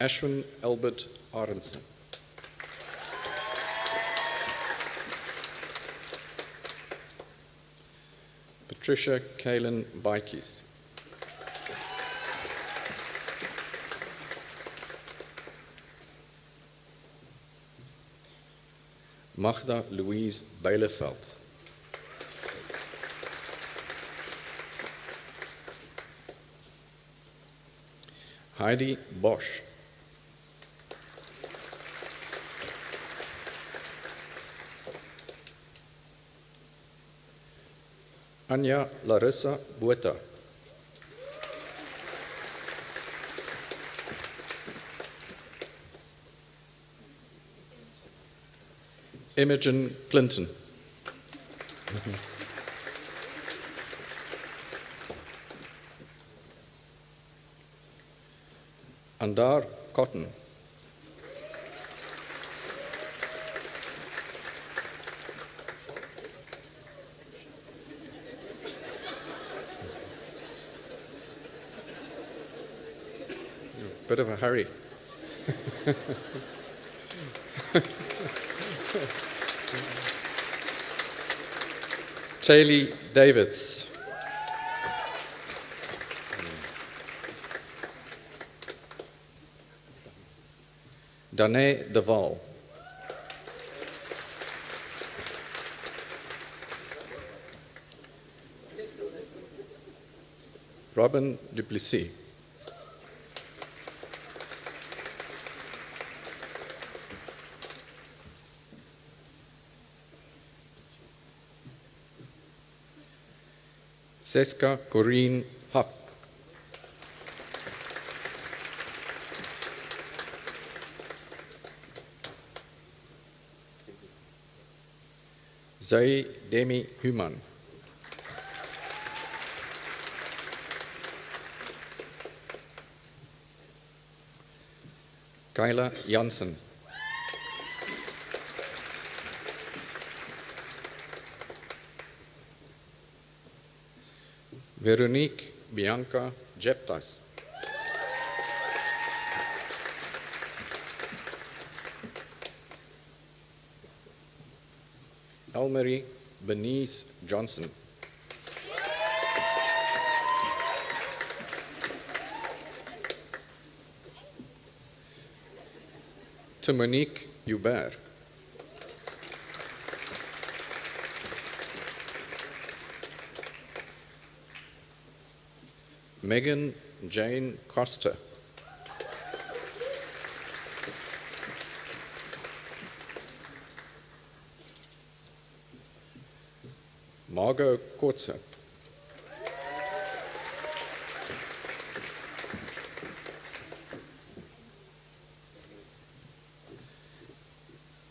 Speaker 6: Ashwin Albert Arendsen. Patricia Kaylin Baikis. Magda Louise Bijleveld. Heidi Bosch. Anja Larissa Botha. Imogen Clinton. Andar Cotton. Bit of a hurry. Taylor Davids. Danae de Waal. Robin Duplessis. Seska Corrine Huff. Zay Demi Human. Kyla Jansen. Veronique Bianca Jeptas. Elmarie Bernice Johnson. Monique Hubert. Megan Jane Costa. Margot Kortze.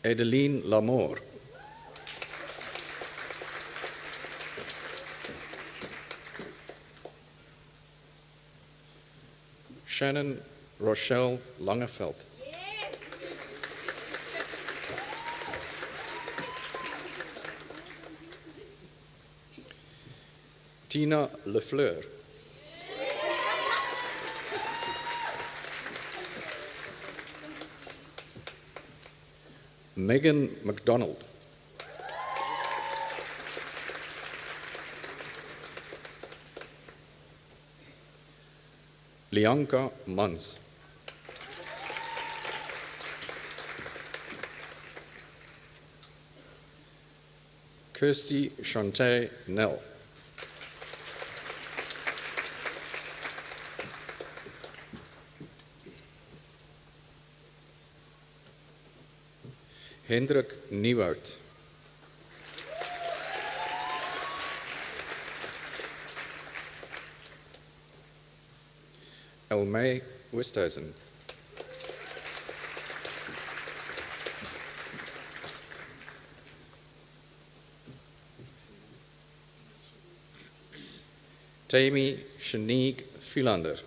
Speaker 6: Adeline Lamour. Shannon Rochelle Langeveld. Tina Lefleur. Megan McDonald. Lianka Mans. Kirsty Chante Nell. Hendrik Nieuwoud. Elmay Westhuizen. Tammy Shanique Philander.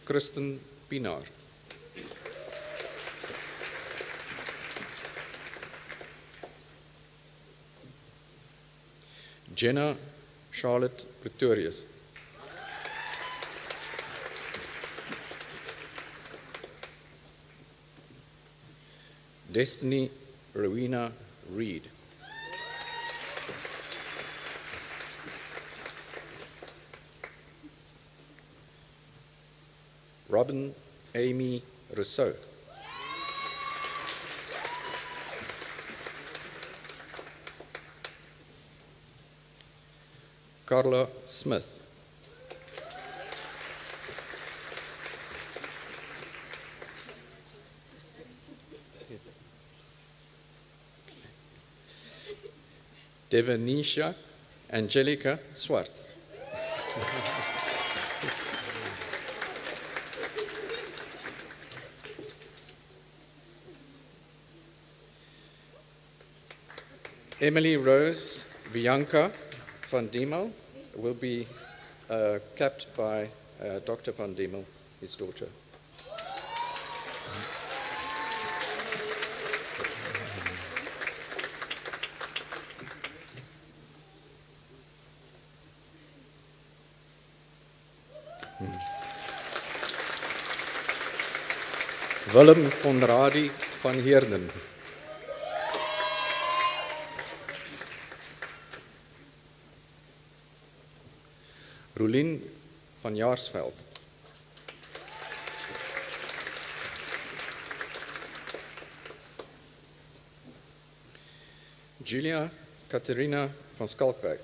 Speaker 6: Kristen Pinaar. Jenna Charlotte Pretorius. Destiny Rowena Reed. Robin Amy Rousseau. Carla Smith. Devanisha Angelica Swart. Emily Rose Bianca van Diemel will be capped by Dr. van Diemel, his daughter. Willem Conradi van Heerden. Rolien van Jaarsveld. Julia Catharina van Skalkwijk.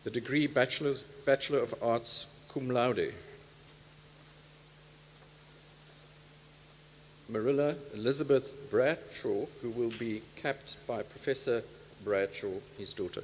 Speaker 6: The degree Bachelor of Arts cum laude. Marilla Elizabeth Bradshaw, who will be capped by Professor Bradshaw, his daughter.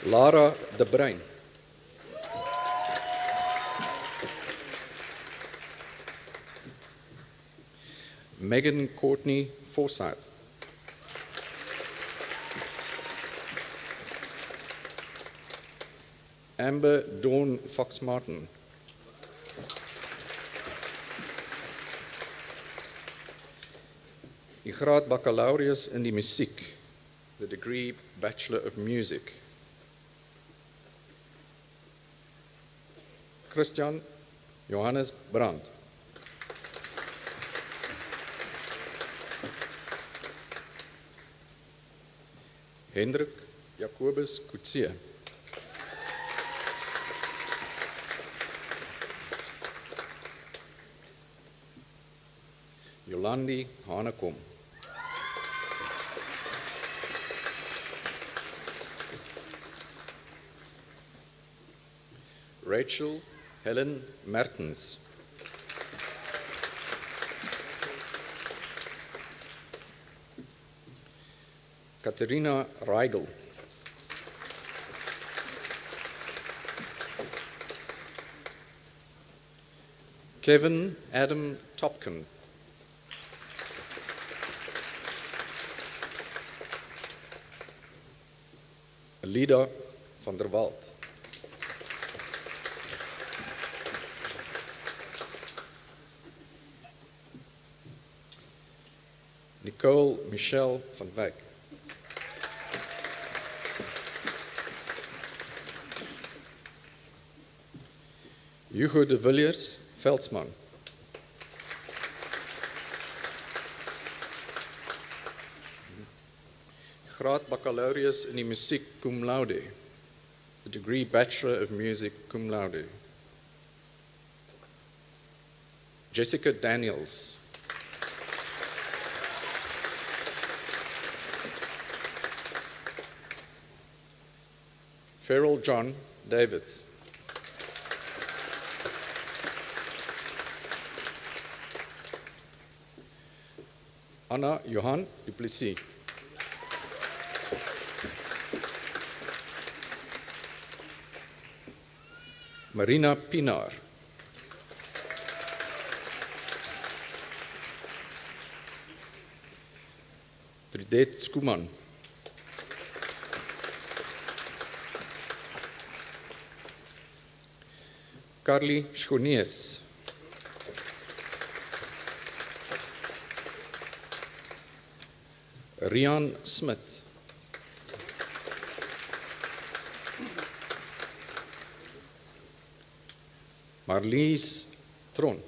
Speaker 6: Lara de Bruin. Megan Courtney Forsyth. Amber Dawn Fox-Martin. Die graad baccalaureus in die musiek, the degree Bachelor of Music. Christian Johannes Brandt. Hendrik Jacobus Kutsie. Jolandi Hanekom. Rachel Helen Mertens. Katerina Reigel. Kevin Adam Topkin. Lida van der Walt. Nicole Michelle van Wyk. Hugo de Villiers, Veldsman. Graad baccalaureus in die musiek cum laude. The degree Bachelor of Music cum laude. Jessica Daniels. Farrell John Davids. Anna Johan Duplessis. Marina Pinar. Tridet Skuman. Carly Schonies. Rian Smith. Marlies Tron.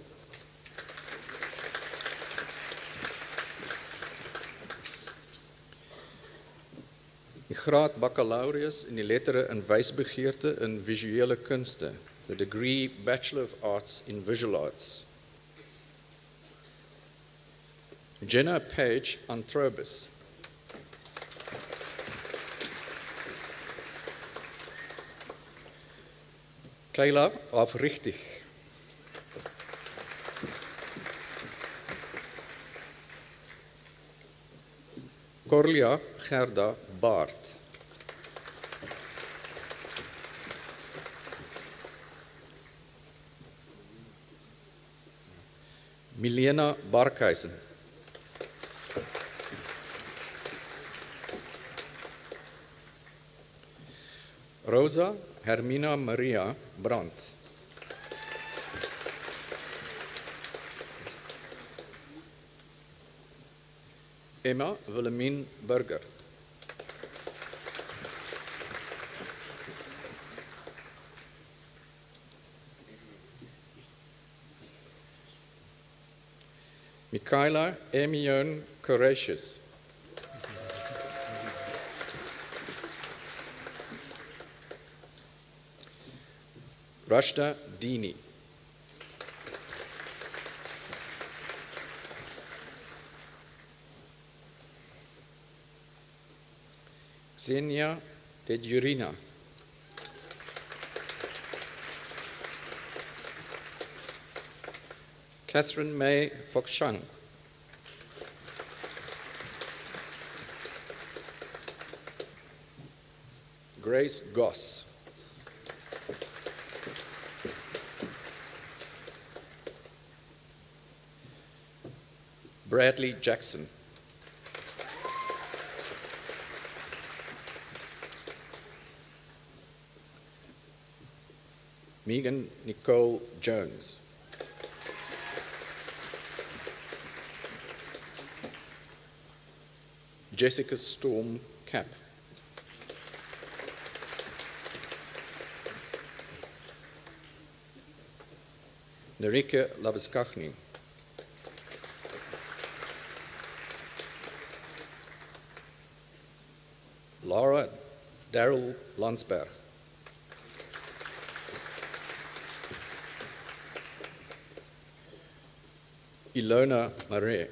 Speaker 6: Die graad baccalaureus in die lettere in wysbegeerte in visuele kunste, the degree Bachelor of Arts in Visual Arts. Jenna Page Antrobus. Kayla Aufrichtig. Corlia Gerda Baart. Milena Barkhuizen. Rosa Hermina Maria Brandt. Emma Wilhelmine Burger. Michaela Emion Couracious. Rashda Dini. Xenia Tedjurina. Catherine May Fokshang. Grace Goss. Bradley Jackson. Megan Nicole Jones. Jessica Storm Cap. Nerike Labiskachny. Laura Daryl Landsberg. Ilona Marais.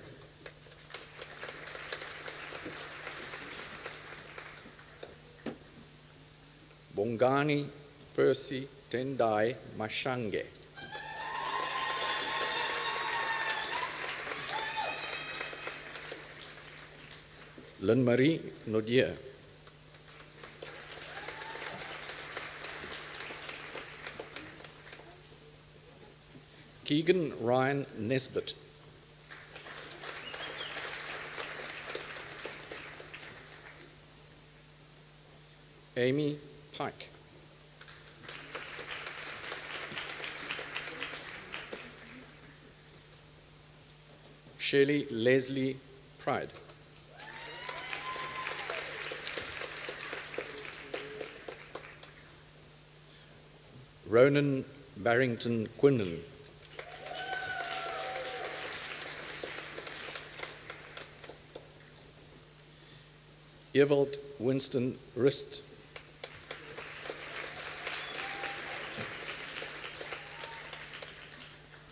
Speaker 6: Bongani Percy Tendai Mashange. Lynn-Marie Nodier. Keegan Ryan Nesbitt. Amy Pike. Shelley Leslie Pride. Ronan Barrington Quinlan. Ewald Winston Rist.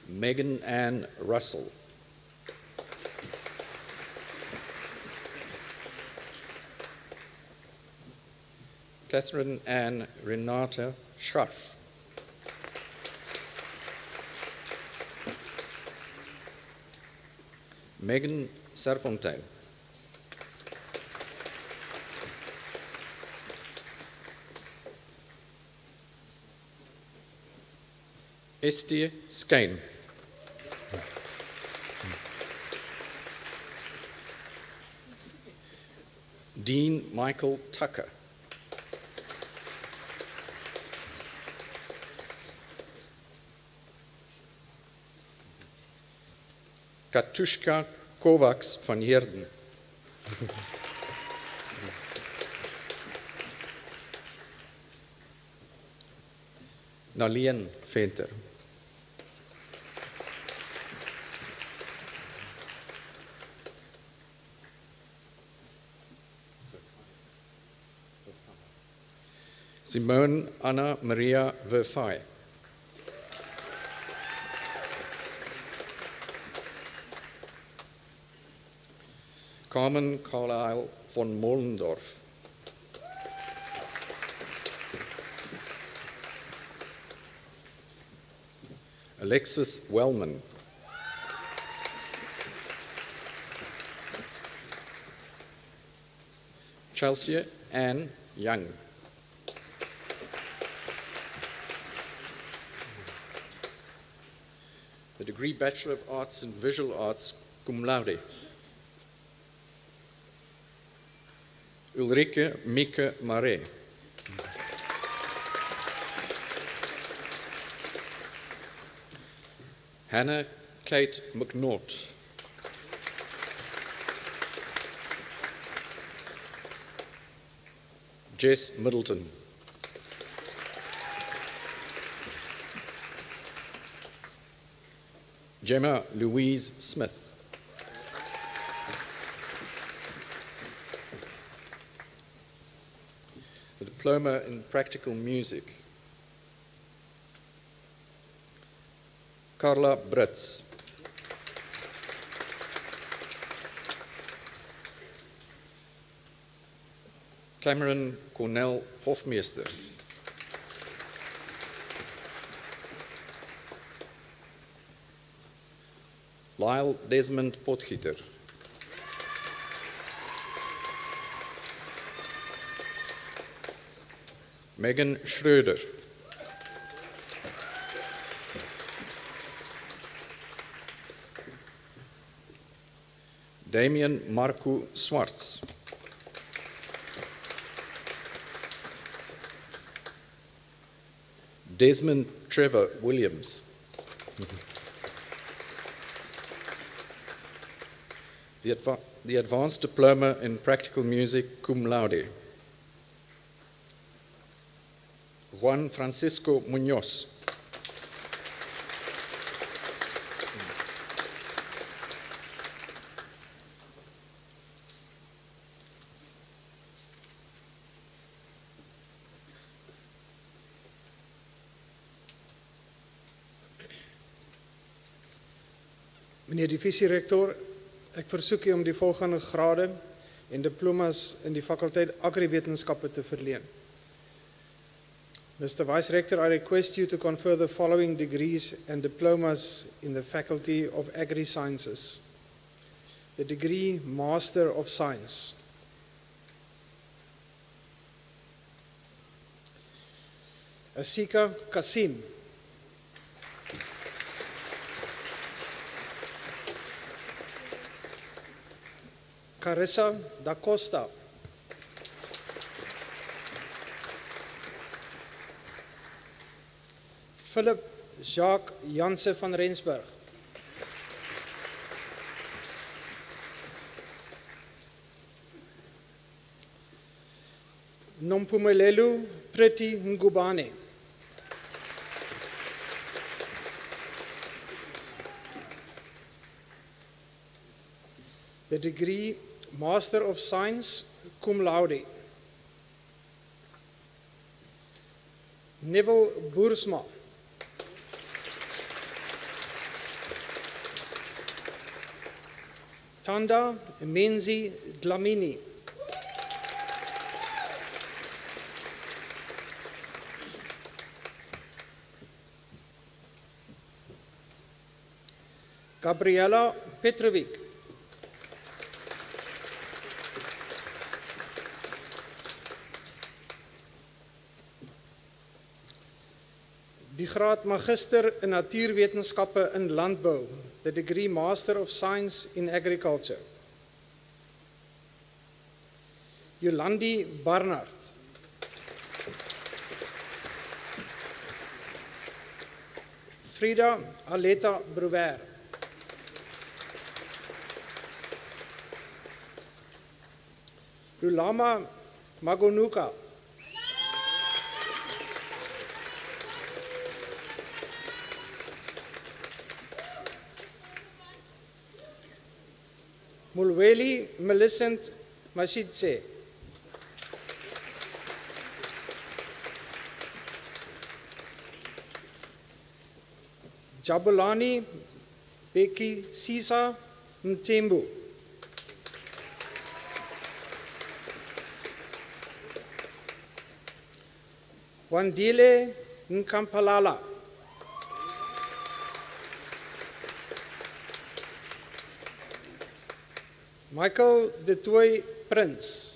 Speaker 6: Megan Ann Russell. Catherine Ann Renata Scharf. Megan Serfontein. Estie Skyn. Dean Michael Tucker. Katushka Kovacs van Heerden. Nalien Venter. Simone Anna Maria Verfay. Carmen Carlisle von Mollendorf. Alexis Wellman. Chelsea Ann Young. The degree Bachelor of Arts in Visual Arts, cum laude. Ulrike Mieke Marais. Hannah Kate McNaught. Jess Middleton. Gemma Louise Smith. The Diploma in Practical Music. Carla Brits. Cameron Cornell Hofmeester. Lyle Desmond Potgieter. Megan Schröder. Damien Marco Swartz. Desmond Trevor Williams. The Advanced Diploma in Practical Music, cum laude. Juan Francisco Muñoz.
Speaker 10: Meneer die visierektor, ek versoek u om die volgende grade en diplomas in die fakulteit Agriwetenskappe te verleen. Mr. Vice Rector, I request you to confer the following degrees and diplomas in the Faculty of AgriSciences. The degree Master of Science. Asika Kasim. Carissa da Costa. Philip Jacques Janse van Rensburg. Nompumelelo Pretty Ngubane. The degree Master of Science, cum laude. Neville Boersma. Tanda Menzi Dlamini. Gabriela Petrovic. Die graad Magister in Natuurwetenskappe in Landbou, the degree Master of Science in Agriculture. Yolandi Barnard. Frida Aleta Brouwer. Lulama Magonuka. Mulweli Millicent Mashidse. Jabulani Beki Sisa Mtembu. Wandile Nkampalala. Michael de Tooy Prins.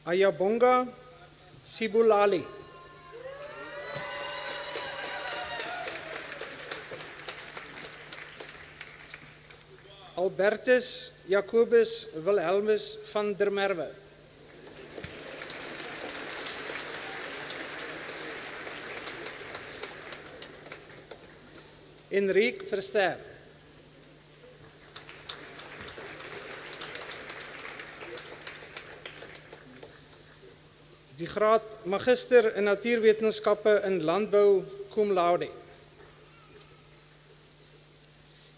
Speaker 10: Ayabonga Sibulali. Albertus Jacobus Wilhelmus van der Merwe. Enrique Verster. Die graad Magister in Natuurwetenskappe in Landbou, cum laude.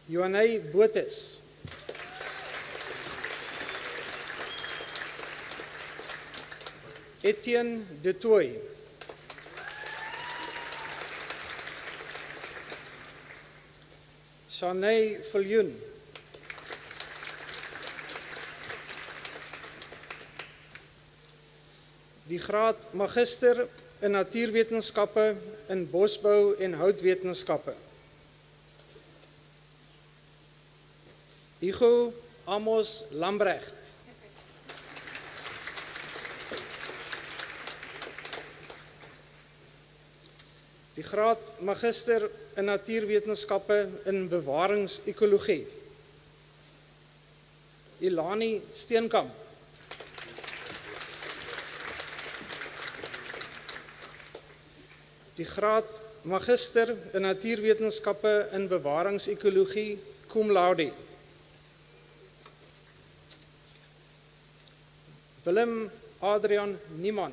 Speaker 10: Johanay Botes. Etienne de Tooy. Shanay Viljoen. Die graad Magister in Natuurwetenskappe in Bosbou en Houtwetenskappe. Hugo Amos Lambrecht. Die graad Magister in Natuurwetenskappe in Bewaringsekologie. Ilani Steenkamp. Die graad Magister in Natuurwetenskappe in Bewaringsekologie, cum laude. Willem Adrian Niemann.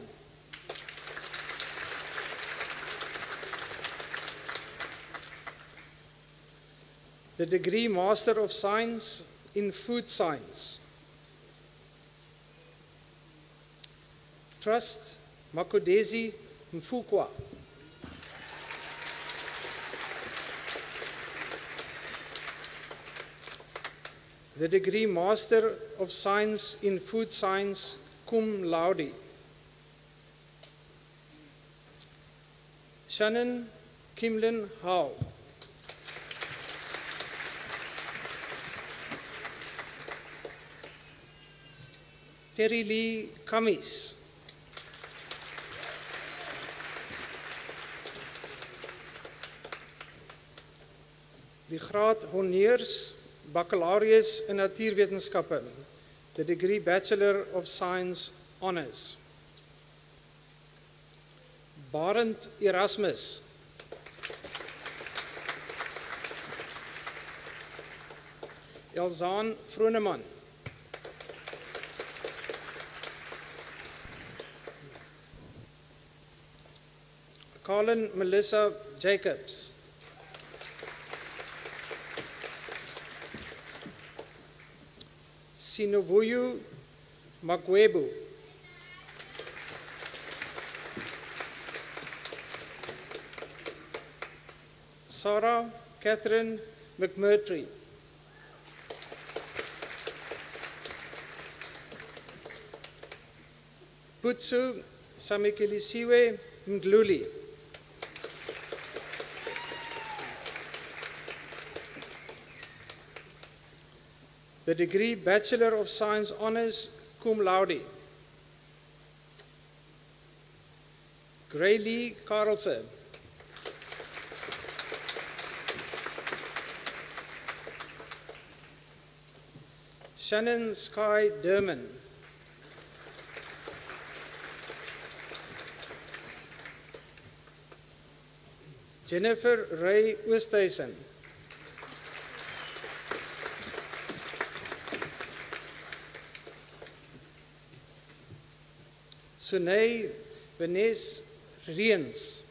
Speaker 10: The degree Master of Science in Food Science. Trust Makodesi Mfukwa. The degree Master of Science in Food Science, cum laude. Shannon Kimlin Howe. Terry Lee Kamis. Die graad Honneurs Baccalaureus in Natuurwetenskappe, the degree Bachelor of Science Honours. Barend Erasmus. Elzaan Vroneman. Colin Melissa Jacobs. Sinovuyu Magwebu. Sarah Catherine McMurtry. Putsu Samikilisiwe Mgluli. The degree Bachelor of Science Honours, cum laude. Gray Lee Carlson. Shannon Sky Derman. Jennifer Ray Oosthuizen. Sunay Benes Riens.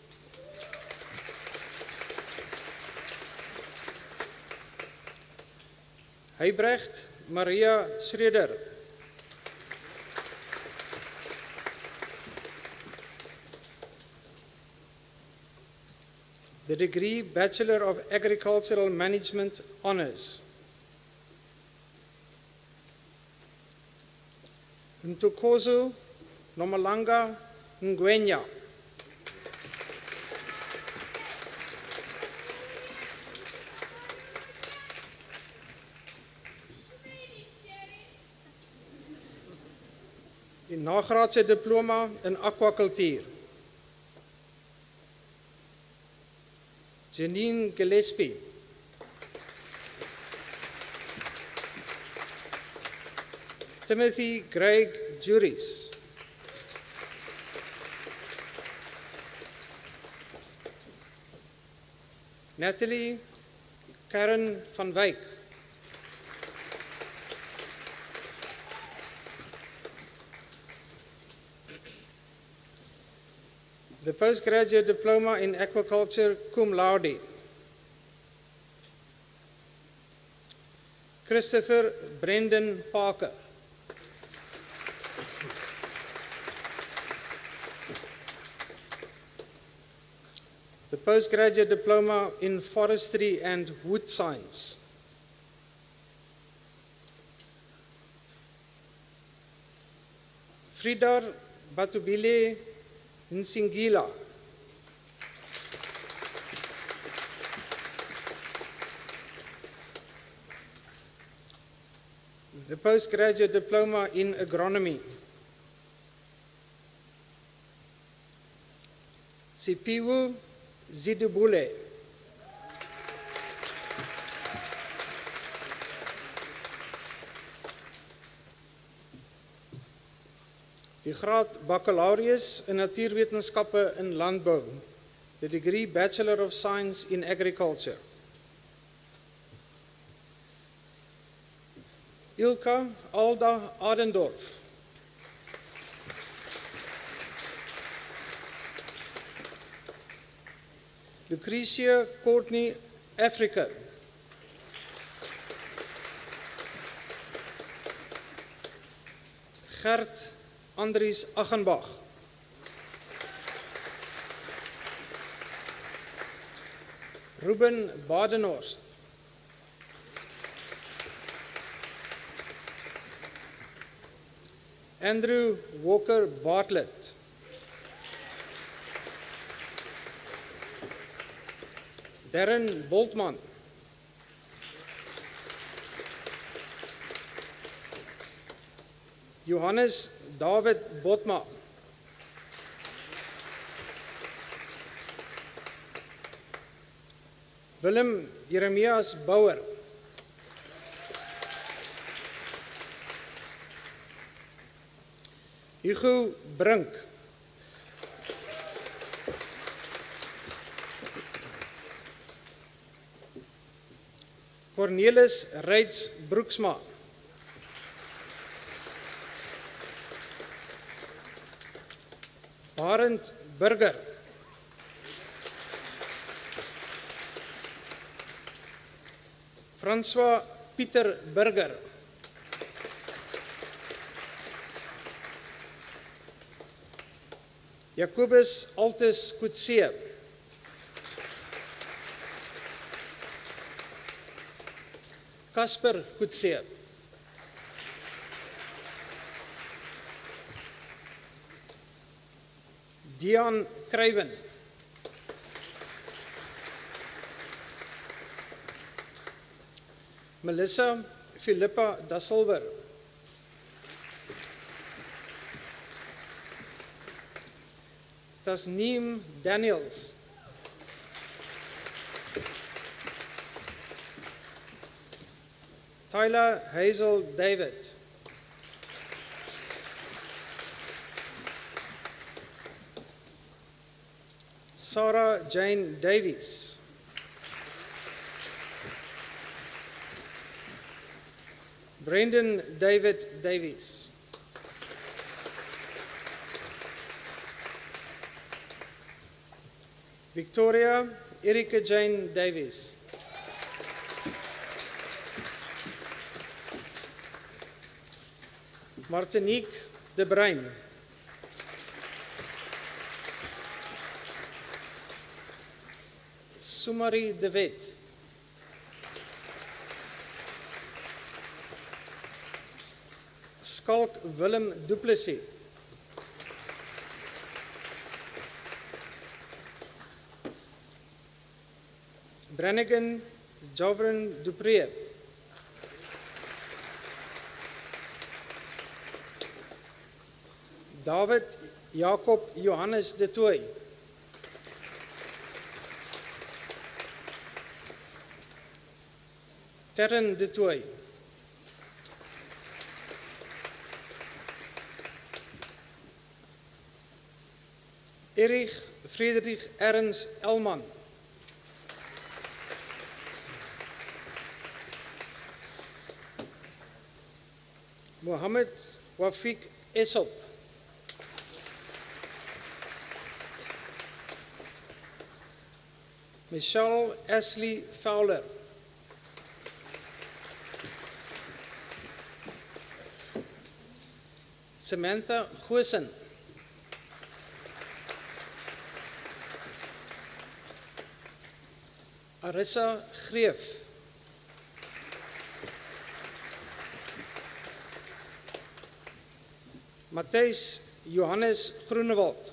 Speaker 10: Heybrecht Maria Schreder. The degree Bachelor of Agricultural Management Honours. Ntokozo Nomalanga Ngwenya. Die nagraadse diploma in aquacultuur. Janine Gillespie. Timothy Greg Juris. Natalie Karen van Wyk. The postgraduate diploma in aquaculture, cum laude. Christopher Brendan Parker. The postgraduate diploma in forestry and wood science. Fridar Batubile Nsingila. The postgraduate diploma in agronomy. Sipiwu Zidubule. die graad baccalaureus in natuurwetenskappe in landbou, the degree Bachelor of Science in Agriculture. Ilka Alda Adendorf. Lucretia Courtney Africa. Gert Andries Achenbach. Ruben Badenhorst. Andrew Walker Bartlett. Darren Boltman. Johannes David Botma. Willem Jeremias Bouwer. Hugo Brink. Cornelis Reitz Broeksma. Barend Burger. François Pieter Burger. Jacobus Altus Coetzee. Casper Coetzee. Dian Kruiven. Melissa Philippa da Silver. Tasneem Daniels. Tyler Hazel David. Sarah Jane Davies. Brendan David Davies. Victoria Erika Jane Davies. Martinique de Bruin. Sumari de Wet. Skalk Willem Duplessis. Brannigan Jovrin Dupree. David Jacob Johannes de Tooy. Terren de Tooy. Erich Friedrich Ernst Elman. Mohammed Wafik Esop. Michelle Ashley Fowler. Samantha Goosen. Arissa Greef. Matthijs Johannes Groenewald.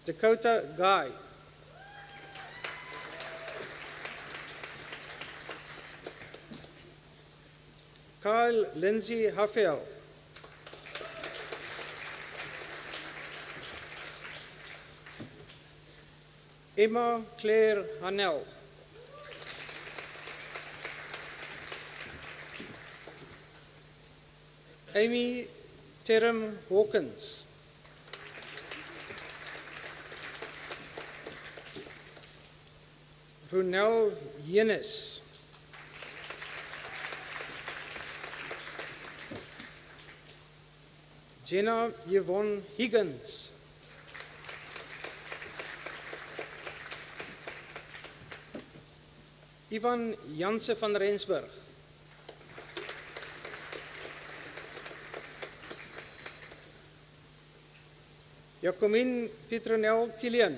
Speaker 10: Dakota Guy. Kyle Lindsay Hafel. Emma Claire Hanel. Amy Terem Hawkins. Ronel Yenis. Jenna Yvonne Higgins. Ivan Janse van Rensburg. Jacomine Petronel Kilian.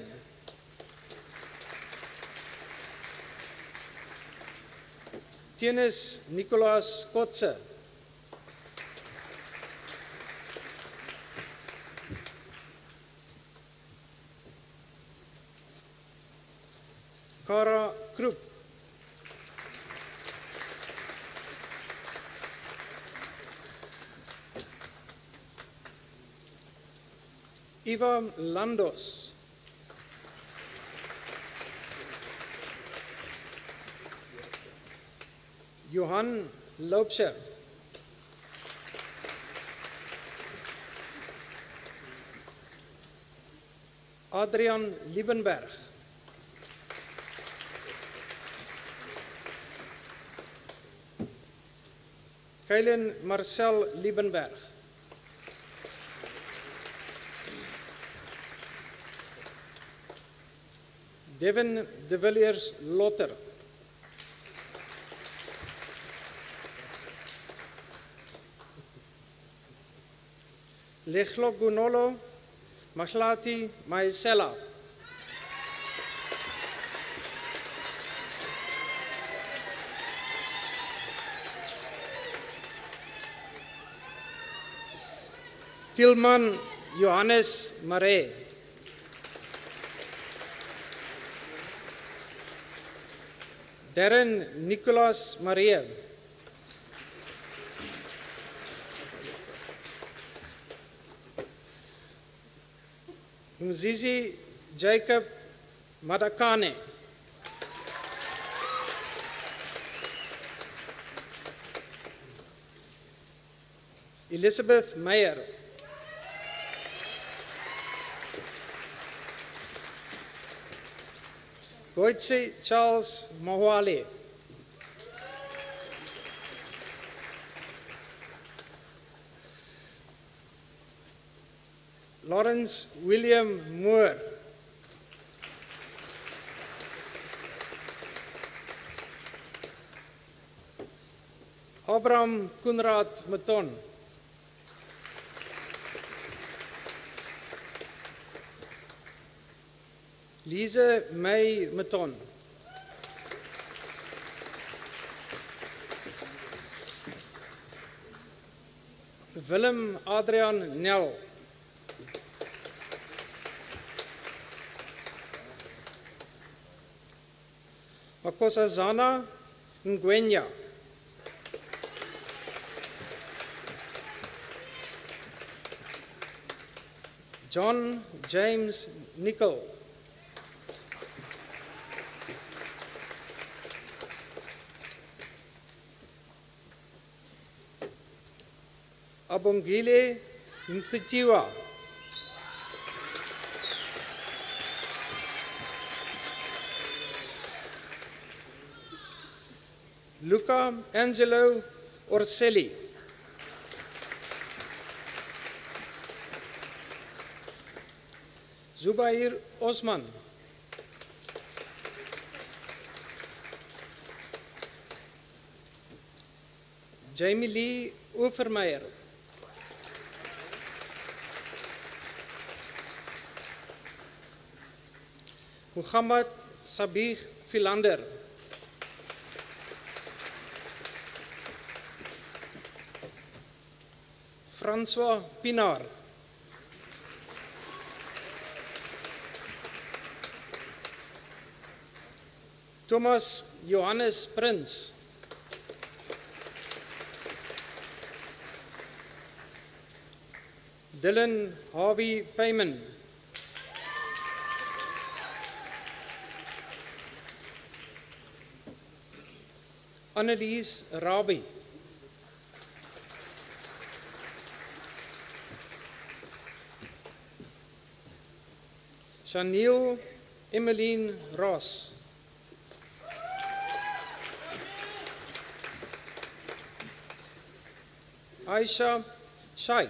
Speaker 10: Tienes Nicolaas Kotze. Kara Kroep. Eva Landos. Johan Loopse. Adrian Liebenberg. Kylen Marcel Liebenberg. Devin de Villiers Lotter. Lechlo Gunolo Mahlati Maisela. Tilman Johannes Mare. Darren Nicolas Maria. Mzizi Jacob Madakane. Elizabeth Meyer. Goitse Charles Mahwale. Lawrence William Moore. Abraham Kunrad Maton. Lise May Maton. Willem Adrian Nel. Makosazana Ngwenya. John James Nicol. Abongile Mthitiwa. Luca Angelo Orselli. Zubair Osman. Jamie Lee Overmeyer. Muhammad Sabih Philander. François Pinar. Thomas Johannes Prins. Dylan Harvey Payman. Annelies Rabi. Shaniel Emmeline Ross. Aisha Shaikh.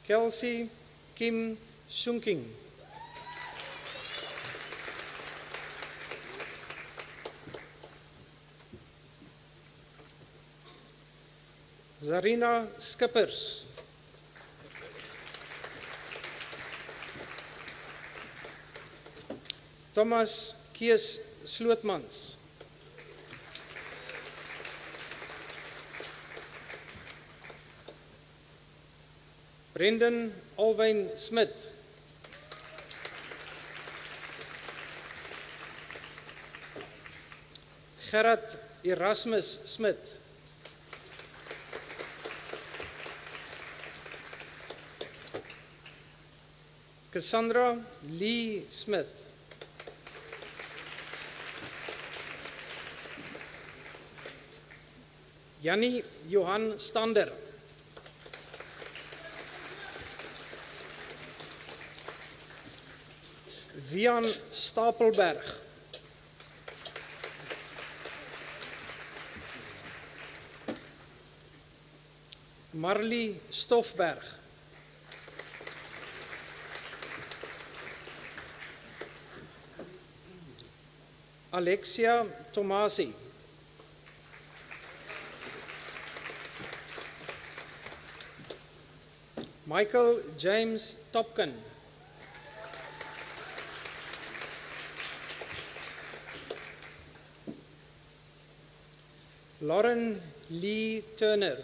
Speaker 10: Kelsey Kim Shunking. Zarina Skippers. Thomas Kees Slootmans. Brendan Alwyn Smit. Gerard Erasmus Smit. Cassandra Lee Smith. Jannie Johan Stander. Vian Stapelberg. Marlie Stoffberg. Alexia Tomasi. Michael James Topkin. Lauren Lee Turner.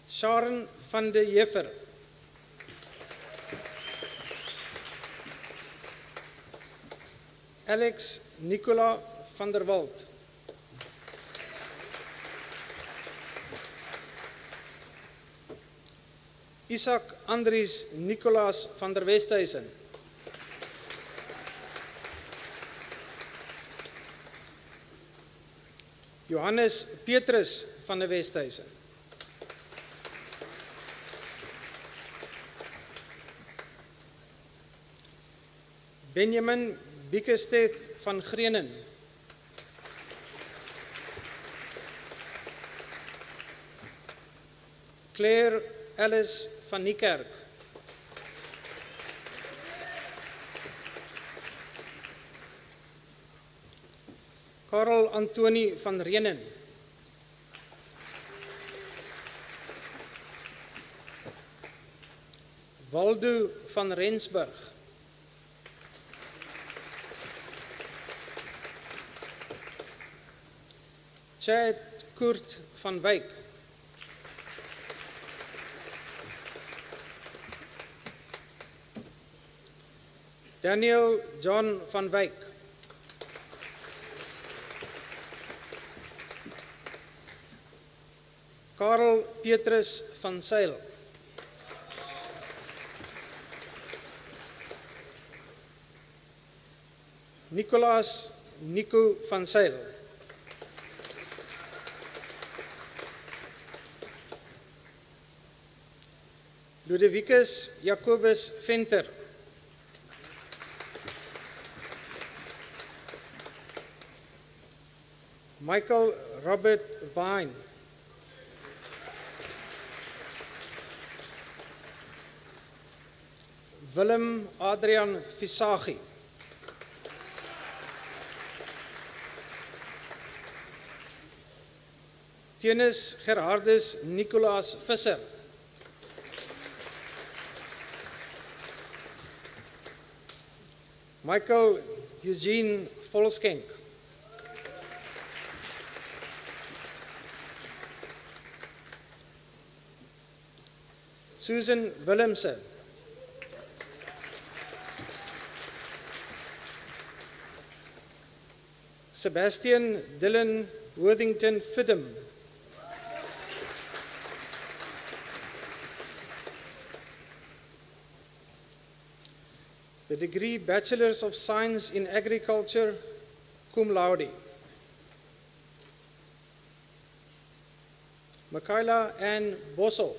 Speaker 10: Sharon van de Jeffer. Alex Nicola van der Walt. Isaac Andries Nicolaas van der Westhuizen. Johannes Petrus van der Westhuizen. Benjamin Biekestedt van Grenen. Claire Alice van Niekerk. Karel Antoni van Renen. Waldo van Rensburg. Chad Kurt van Wyk. Daniel John van Wyk. Karel Petrus van Zyl. Nicolaas Nico van Zyl. Ludovicus Jacobus Venter. Michael Robert Vine. Willem Adrian Visagi. Tienis Gerhardus Nicolaas Visser. Michael Eugene Volskenk. Susan Willemse. Sebastian Dylan Worthington Fidham. The degree Bachelors of Science in Agriculture, cum laude. Michaela Ann Boshoff.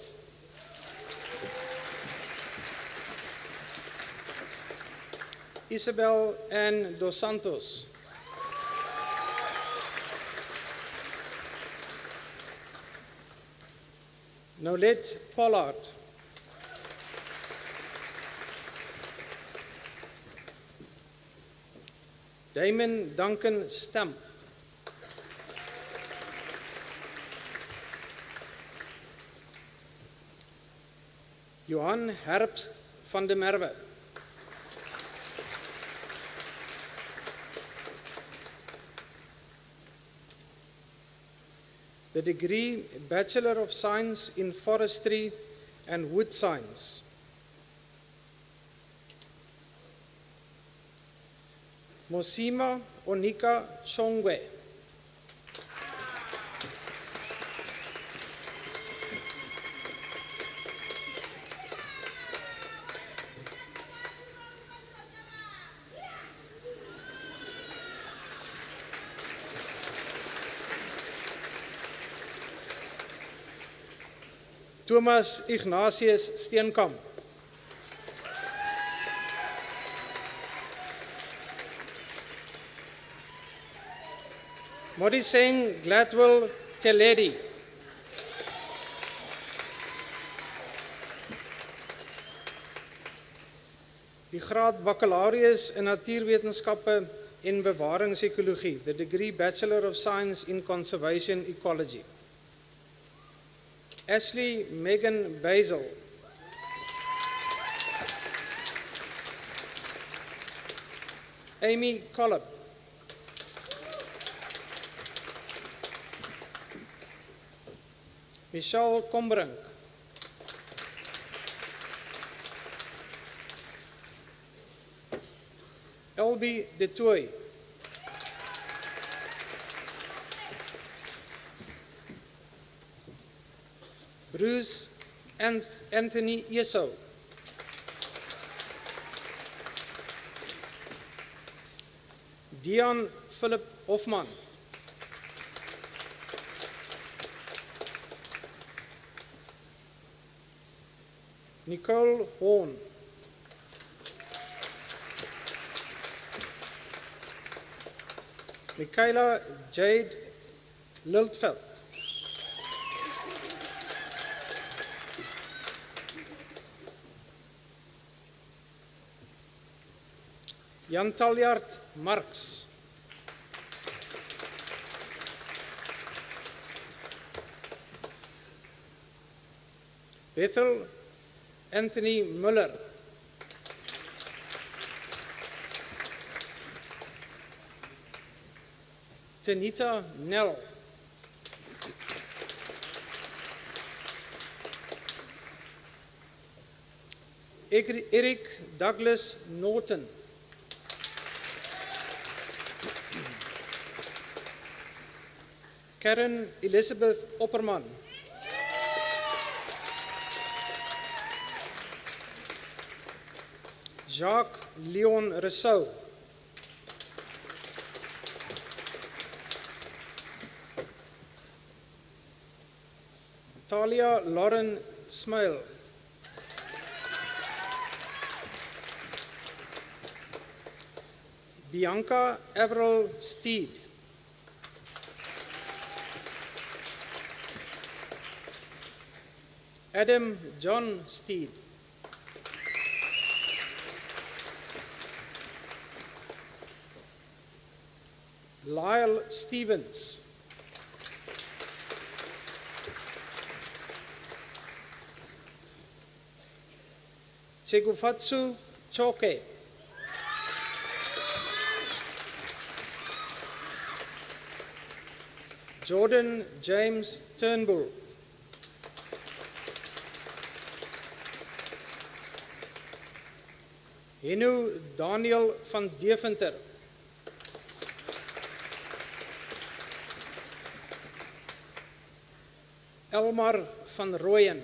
Speaker 10: Isabel Ann Dos Santos. Nolette Pollard. Damon Duncan Stamp. Johan Herbst van der Merwe. The degree Bachelor of Science in Forestry and Wood Science. Mosima Onika Chongwe. Thomas Ignatius Steenkamp. Morrison Gladwell Teledi. Die graad baccalaureus in natuurwetenskappe en bewaringsekologie, the degree Bachelor of Science in Conservation Ecology. Ashley Megan Basil. Amy Collop. Michelle Combrink. Elby de Tooy. Bruce Anthony Yeso. Dion Philip Hofman. Nicole Horn. Michaela Jade Liltfeld. Jan Taljard Marx. Bethel Anthony Muller. Tanita Nell. Eric Douglas Norton. Karen Elizabeth Opperman. Jacques Leon Rousseau. Talia Lauren Smile. Bianca Avril Steed. Adam John Steed. Lyle Stevens. Segufatsu Choke. Jordan James Turnbull. Henu Daniel van Deventer. Elmar van Rooyen.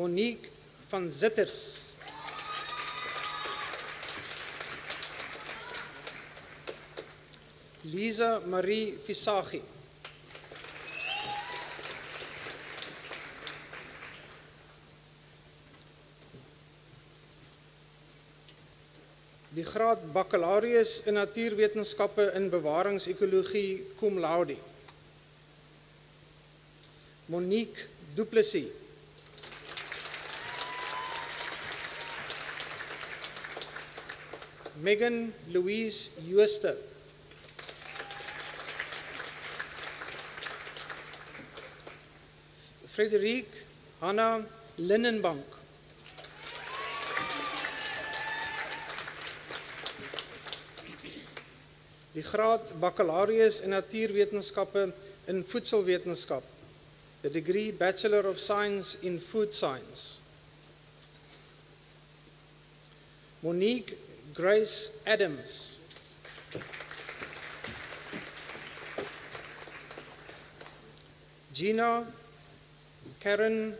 Speaker 10: Monique van Zitters. Lisa Marie Visagi. Die graad baccalaureus in natuurwetenskappe in bewaringsekologie cum laude. Monique Duplessis. Megan Louise Jooste. Frederique Hanna Linnenbank. Die graad baccalaureus in natuurwetenskappe in voedselwetenskap. The degree Bachelor of Science in Food Science. Monique Grace Adams. Gina Karen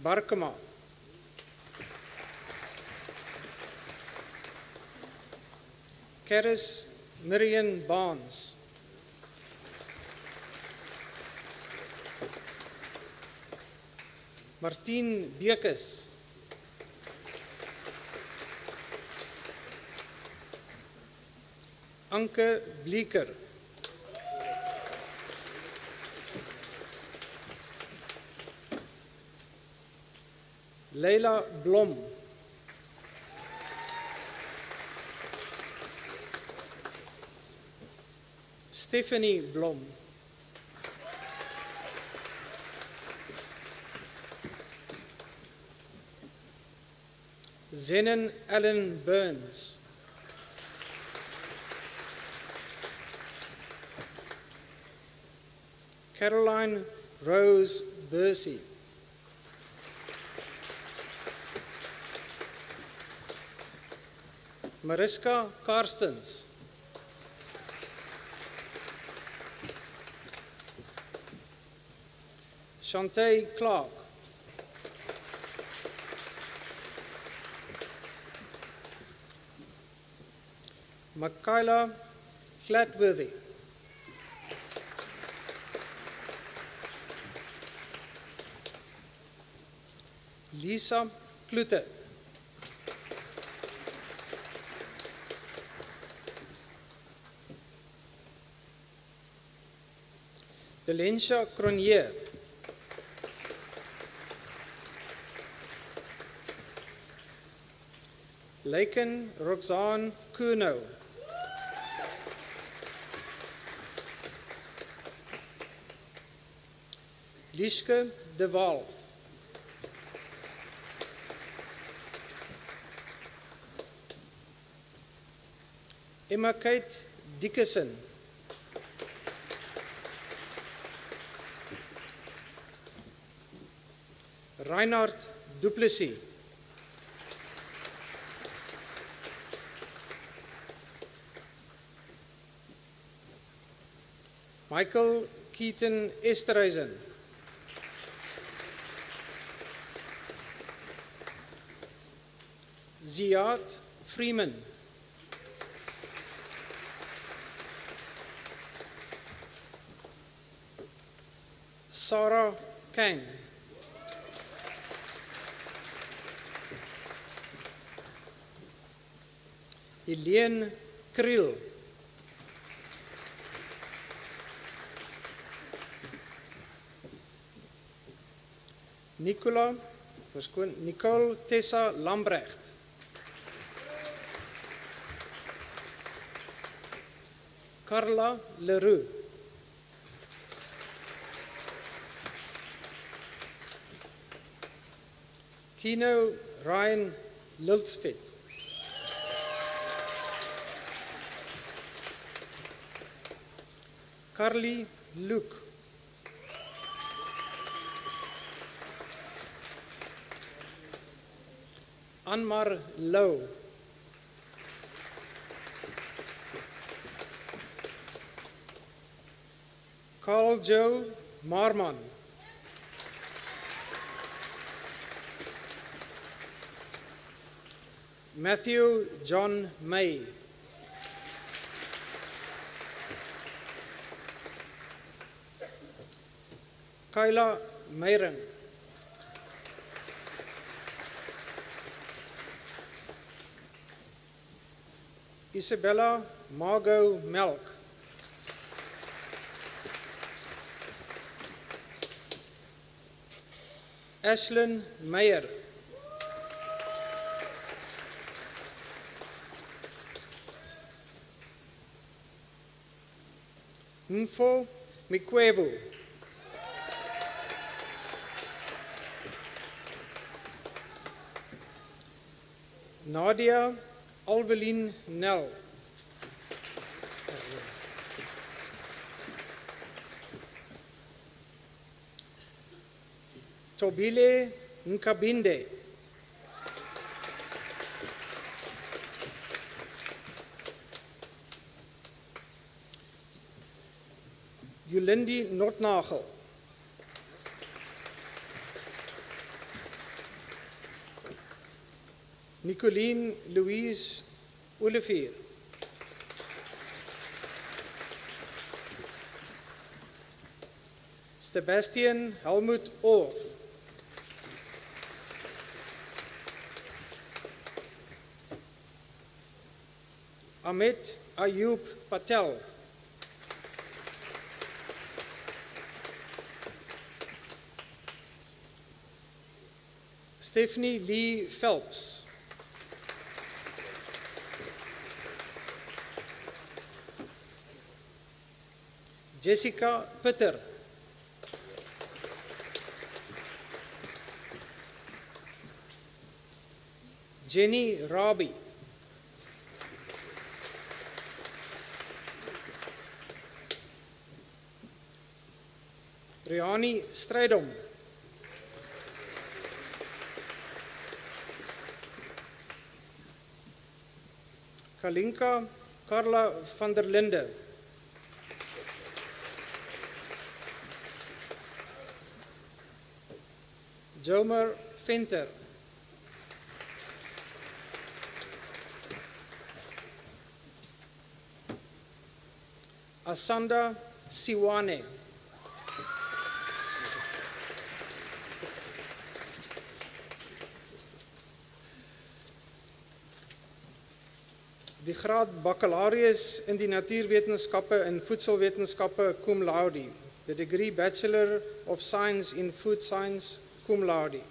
Speaker 10: Barkema. Karis Miriam Barnes. Martien Bekes. Anke Bleeker. Leila Blom. Stephanie Blom. Zenon Allen Burns. Caroline Rose Bursey. Mariska Karstens. Shantae Clark. Michaela Gladworthy. Lisa Klute. Delencia Cronier. Laken Roxanne Kuno. Liske de Waal. Emma Kate Dickerson. Reinhard Duplessis. Michael Keaton Esterhuizen. Ziad Freeman. Sarah Kang. Helene Kriel. Nicole Tessa Lambrecht. Carla Leroux. Kino Ryan Liltspet. Carly Luke. Anmar Lou. Carl Joe Marman. Matthew John May. Kyla Meyring. Isabella Margot Melk. Ashlyn Meyer. Mfo Mikwebu. Nadia Alvelin Nel. Tobile Nkabinde. Yulindi Notnagel. Nicoline Louise Olivier. Sebastian Helmut Orth. Amit Ayub Patel. Stephanie Lee Phelps. Jessica Pitter. Jenny Rabi. Riani Strydom. Kalinka Carla van der Linde. Jomer Venter. Asanda Siwane. Die graad baccalaureus in die natuurwetenskappe en voedselwetenskappe cum laude. The degree Bachelor of Science in Food Science cum laude.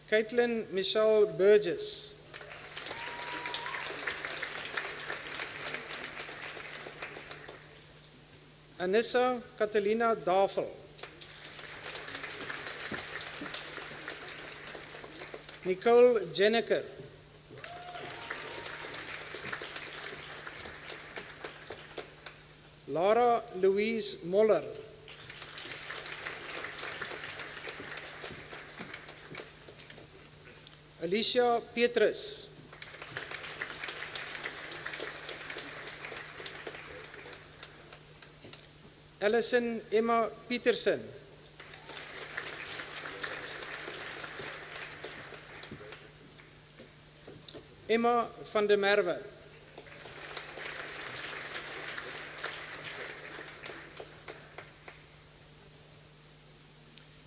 Speaker 10: Caitlin Michelle Burgess. Anissa Catalina Davel. Nicole Jenneker. Laura Louise Moller. Alicia Petrus. Alison Emma Peterson. Emma van der Merwe.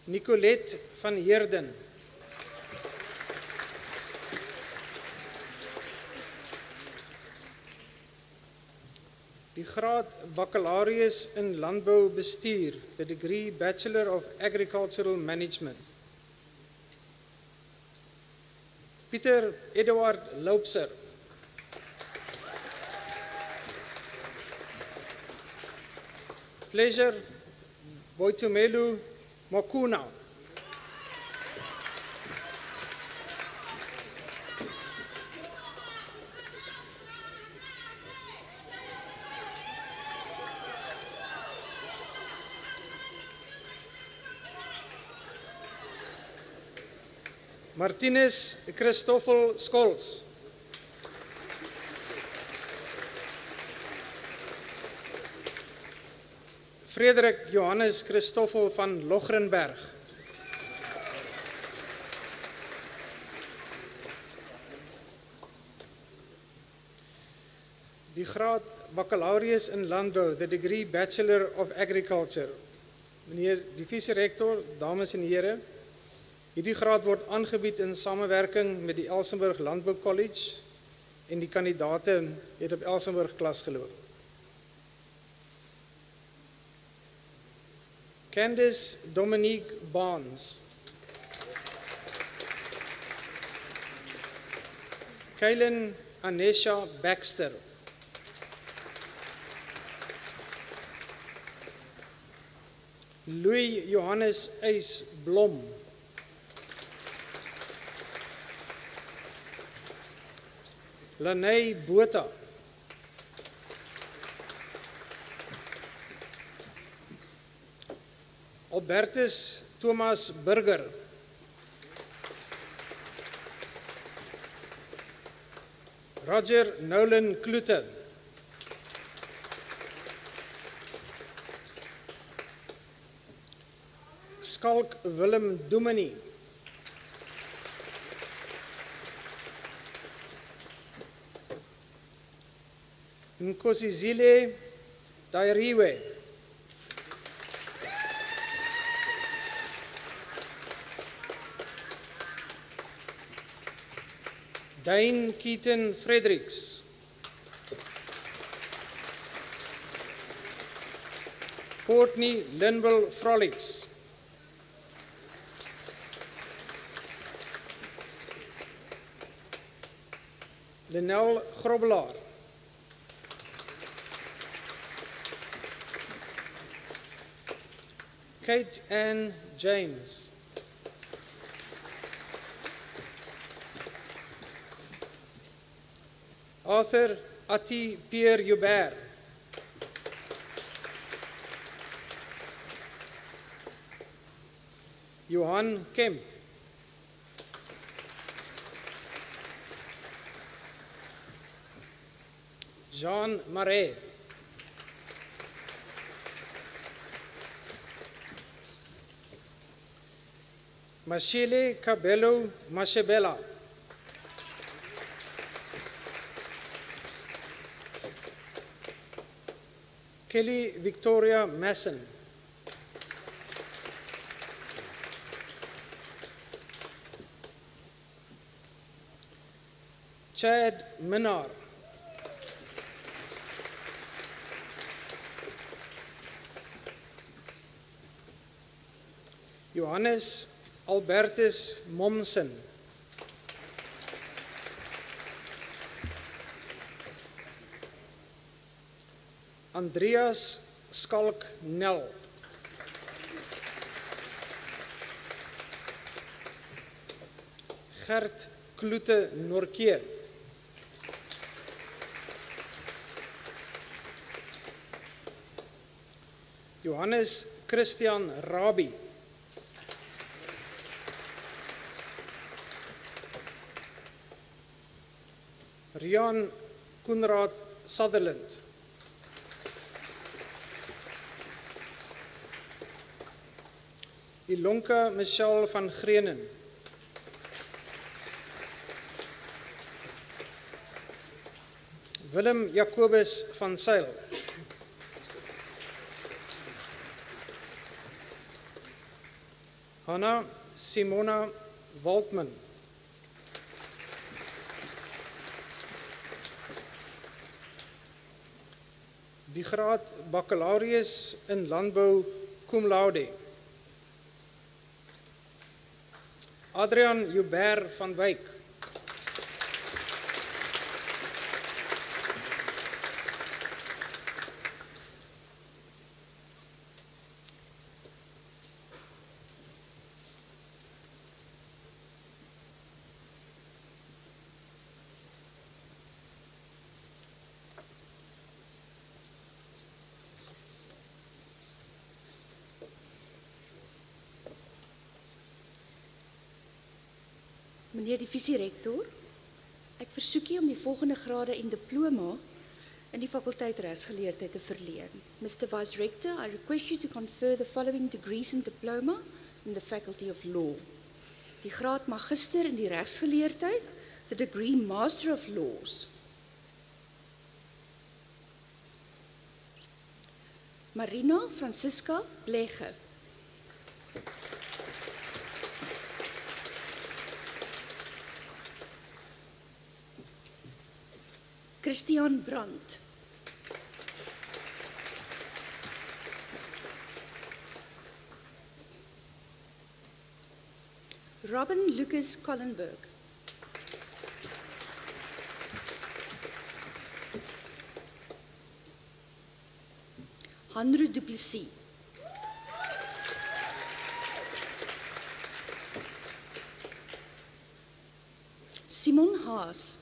Speaker 10: Nicolette van Heerden. Die graad baccalaureus in landboubestuur, the degree Bachelor of Agricultural Management. Pieter Eduard Loupser. Pleasure Boitumelu Mokuna. Martinez Christoffel Scholes. Frederik Johannes Christoffel van Logrenberg. Die graad baccalaureus in landbou, the degree Bachelor of Agriculture. Meneer die vice-rektor, dames en here, hierdie graad word aangebied in samewerking met die Elsenburg Landbou College en die kandidate het op Elsenburg klas geloop. Candice Dominique Barnes. Kaylin Anesha Baxter. Louis Johannes Eys Blom. Laney Botha. Albertus Thomas Burger. Roger Nolan Kloete. Skalk Willem Dominee. Nkosizile Dairiwe. Dane Keaton Fredericks. Courtney Linwell Frolics. Linnell Grobbelaar. Kate Ann James. Arthur Atti Pierre Joubert. Johan Kemp. Jean Marais. Mashele Cabello Mashebela. Kelly Victoria Masson. Chad Minar. Johannes Albertus Momsen. Andreas Skalk Nel. Gert Kloete Norkeer. Johannes Christian Rabi. Rian Koenraad Sutherland. Ilonka Michelle van Grenen. Willem Jacobus van Zyl. Hanna Simona Waldman. Die graad baccalaureus in landbou cum laude. Adrian Joubert van Wyk.
Speaker 22: Meneer die vice-rektor, ek versoek u om die volgende grade en diploma in die fakulteit regsgeleerdheid te verleen. Mr. Vice-Rector, I request you to confer the following degrees and diploma in the Faculty of Law. Die graad magister in die regsgeleerdheid, the degree Master of Laws. Marina Francisca Blege. Christian Brandt. Robin Lucas Collenberg. Hanro Du Plessis. Simon Haas.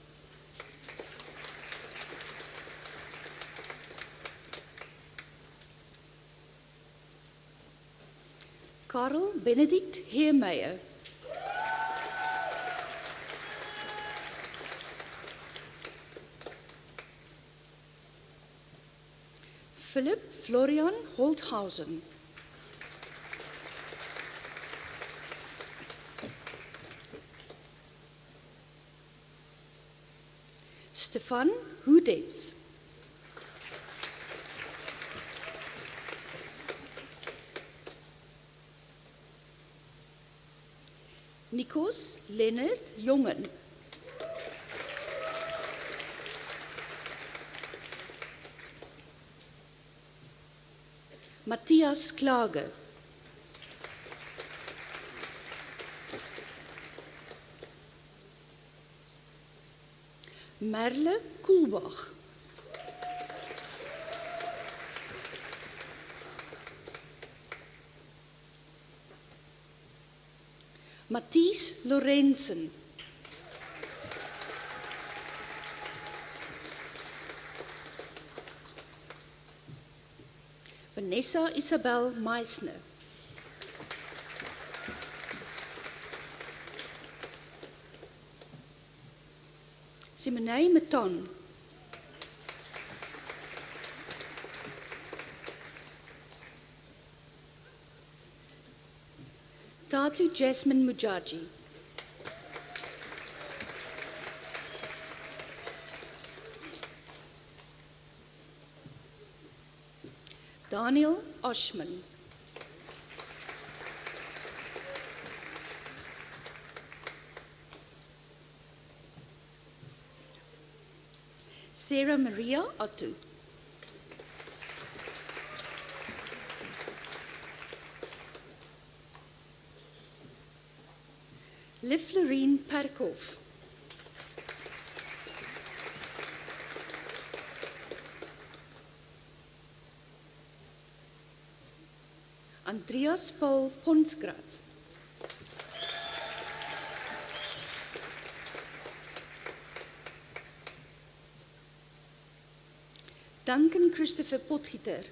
Speaker 22: Karel Benedict Heermeijer. Philip Florian Holthausen. Stefan Hudets. Nikos Leonard Jongen. Matthias Klage. Merle Koelbach. Mathies Lorenzen. Vanessa Isabel Meisner. Simonei Meton. Tatu Jasmine Mujaji. Daniel Oshman. Sarah Maria Otto. Liv Loreen Perkhoff. Andreas Paul Ponsgratz. Duncan Christopher Potgieter.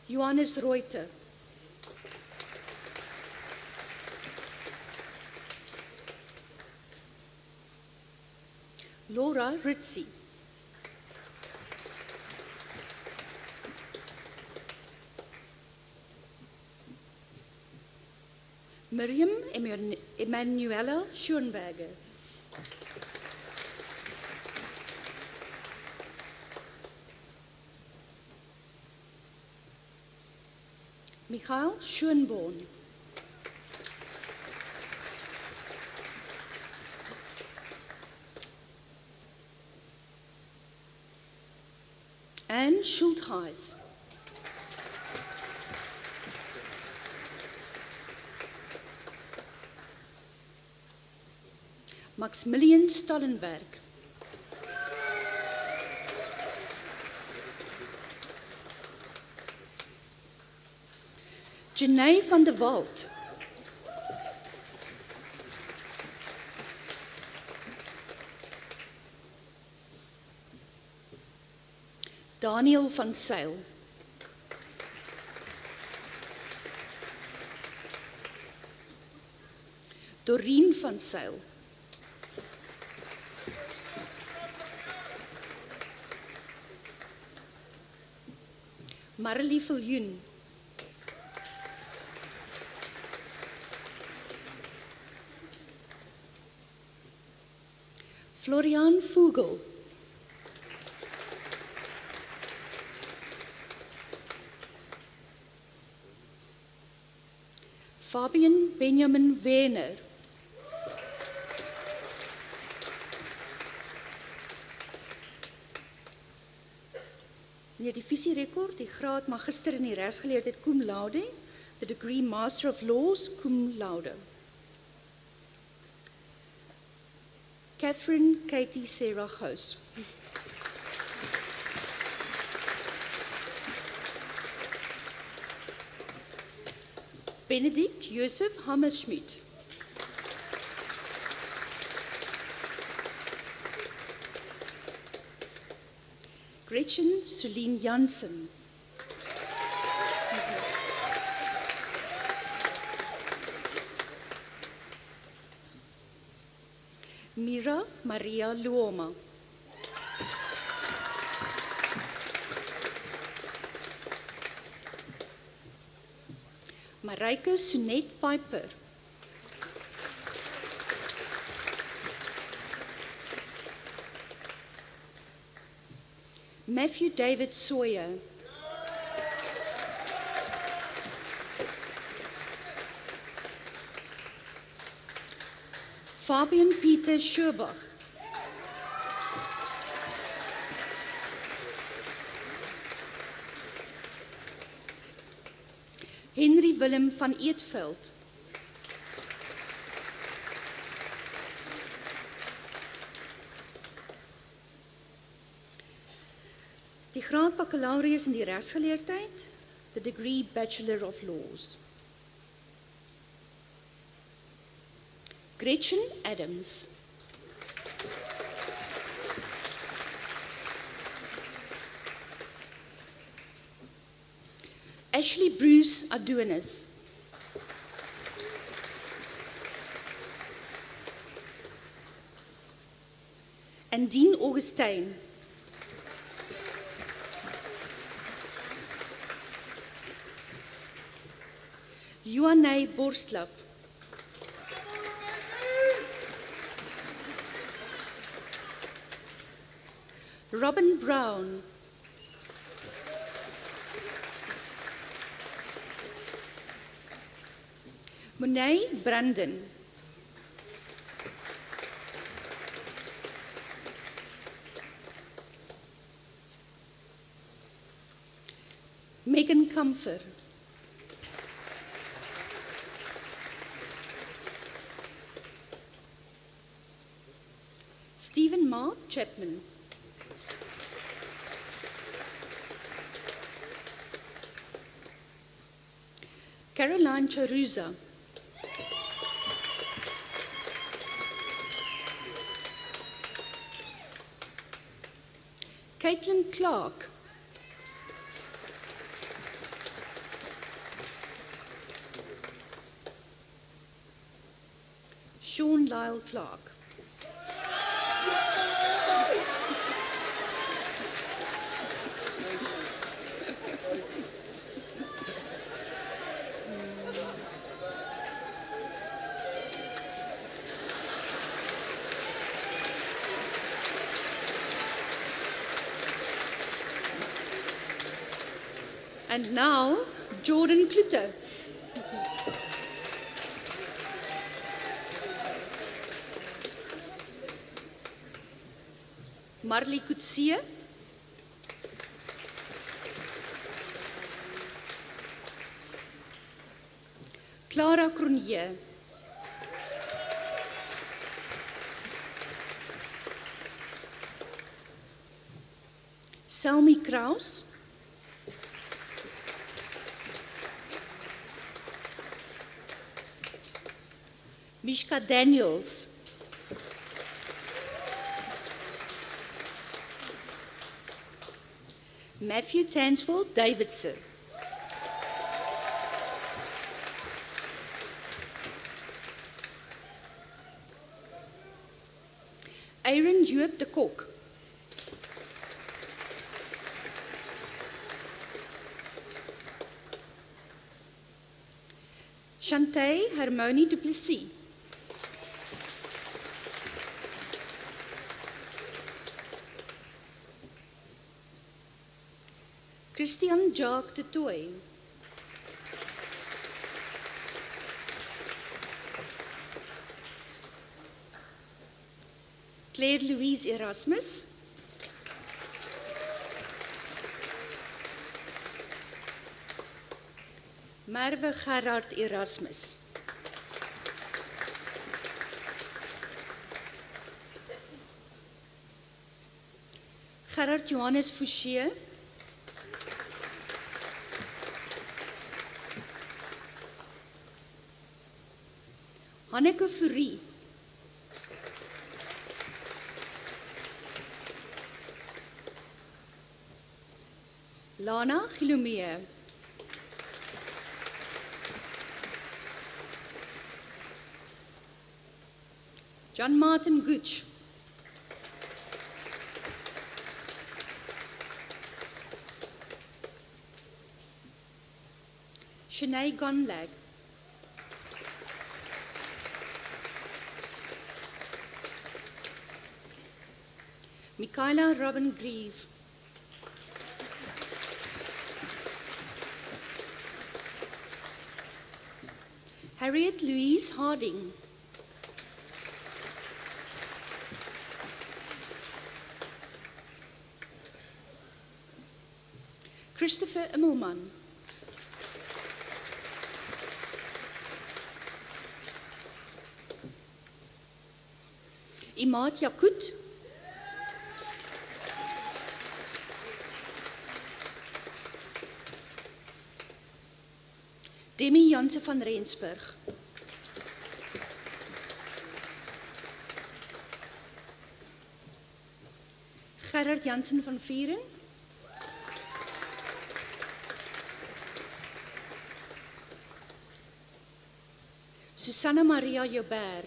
Speaker 22: Johannes Reuter. Laura Ritzi. Miriam Emanuela Schoenberger. Michael Schoenborn. Anne Schultheis. Maximilian Stollenberg. Janae van der Walt. Daniel van Zyl. Doreen van Zyl. Marilee Viljoen. Florian Vogel. Fabian Benjamin Werner. Meneer die visierekord, die graad magister in die regsgeleerdheid cum laude, the degree Master of Laws cum laude. Catherine Katie Sarah Gous. Benedict Joseph Hammerschmidt. Gretchen Celine Jansen. Mira Maria Luoma. Marijke Sonet Piper. Matthew David Sawyer. Fabian Peter Scherbach. Henry Willem van Eetveld. Die graad baccalaureus in die regsgeleerdheid, the degree Bachelor of Laws. Gretchen Adams. Ashley Bruce Adonis. Andine Augustine. Johanne Borstlap. Robin Brown. Monet Brandon. Megan Comfer. Stephen Mark Chapman. Caroline Charuza. Caitlin Clark. Sean Lyle Clark. And now, Jordan Klutter. Marley Coetzee. Clara Cronje. Selmy Kraus. Mishka Daniels. Matthew Tanswell Davidson. Aaron Joop de Kok. Chantay Hermione du Plessis. Christian Jacques de Tooy. Claire Louise Erasmus. Merwe Gerard Erasmus. Gerard Johannes Fouché. Hanneke Fourie. Lana Gilomee. John Martin Gooch. Shanae Gonlag. Michaela Robin Grieve. Harriet Louise Harding. Christopher Immelman. Imad Yakut. Demi Janse van Rensburg. Gerard Jansen van Vieren. Susanna Maria Joubert.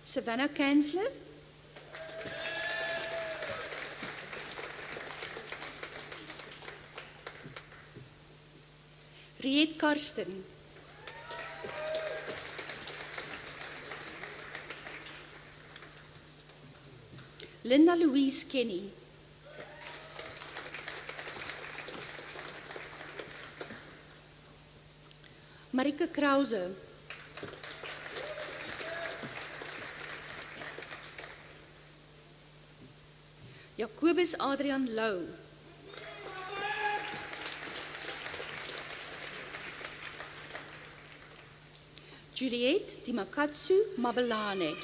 Speaker 22: Savannah Chancellor. Riet Karsten. Linda Louise Kenny. Marike Krause. Jacobus Adrian Lou. Juliette Dimakatsu Mabelane.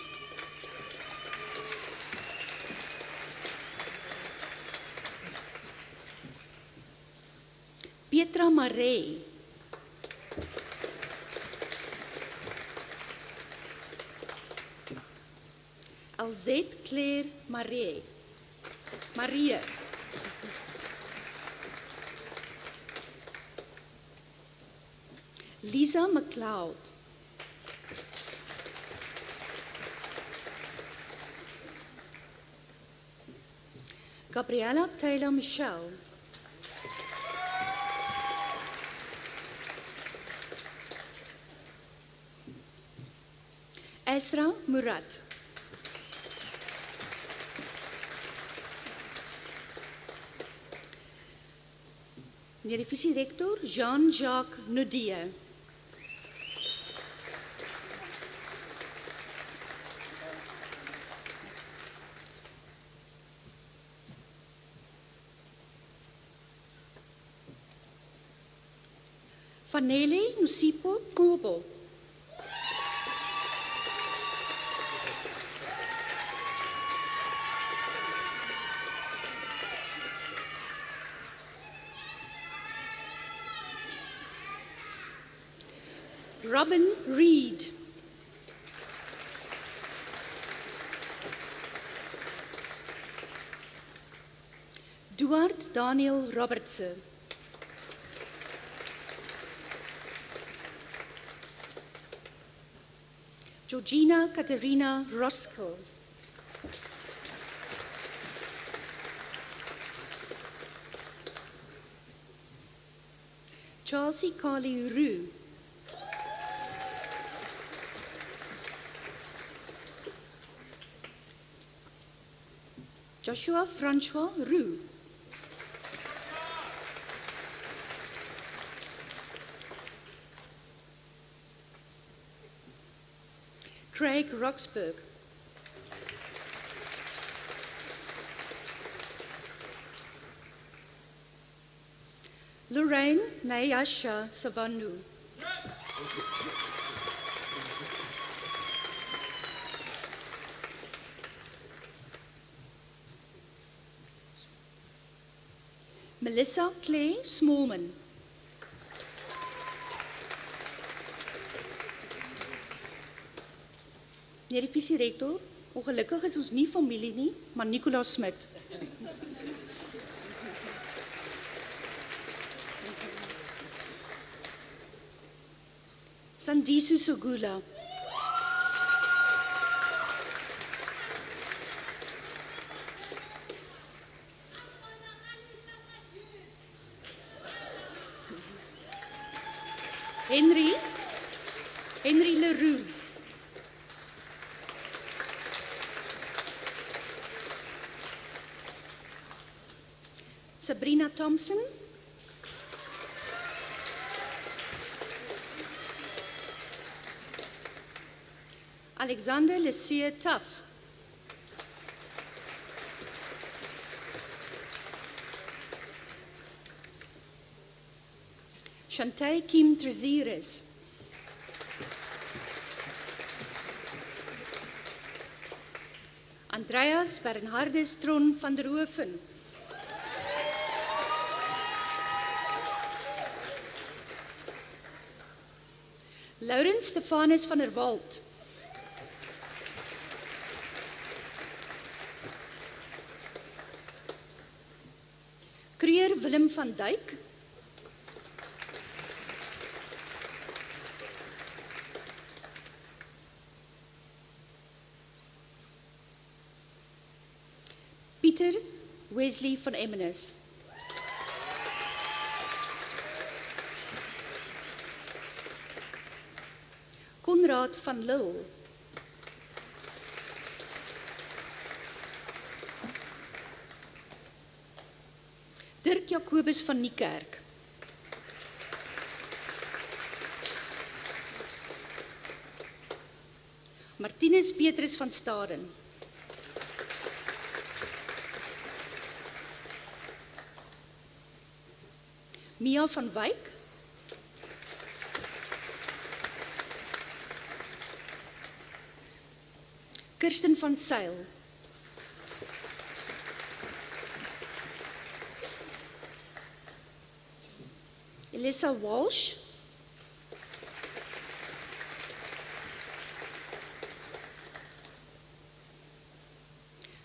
Speaker 22: Petra Maree. Alzette Claire Marie. Marie. Lisa McLeod. Gabriella Taylor Michelle. Esra Murat. Meneer de visierector Jean-Jacques Nodie. Vanele Nusipo Kobo. Robin Reed. Duarte Daniel Robertson. Georgina Katerina Roskell. Chelsea Carly Rue. Joshua Francois Roux. Craig Roxburgh. Lorraine Nayasha Savanu. Melissa Claire Smallman. Meneer die visierektor, ongelukkig is ons nie familie nie, maar Nicolaas Smit. Sandisu Sugula. Henry Leroux. Sabrina Thompson. Alexander Lesieux Tuff. Chantay Kim Treziris. Andreas Bernhardus Tron van der Hoeven. Laurens Stefanus van der Walt. Creer Willem van Dijk. Pieter Wesley van Emmenes. Konrad van Lille. Dirk Jacobus van Niekerk. Martinus Petrus van Staden. Mia van Wyk. Kirsten van Sail. Elissa Walsh.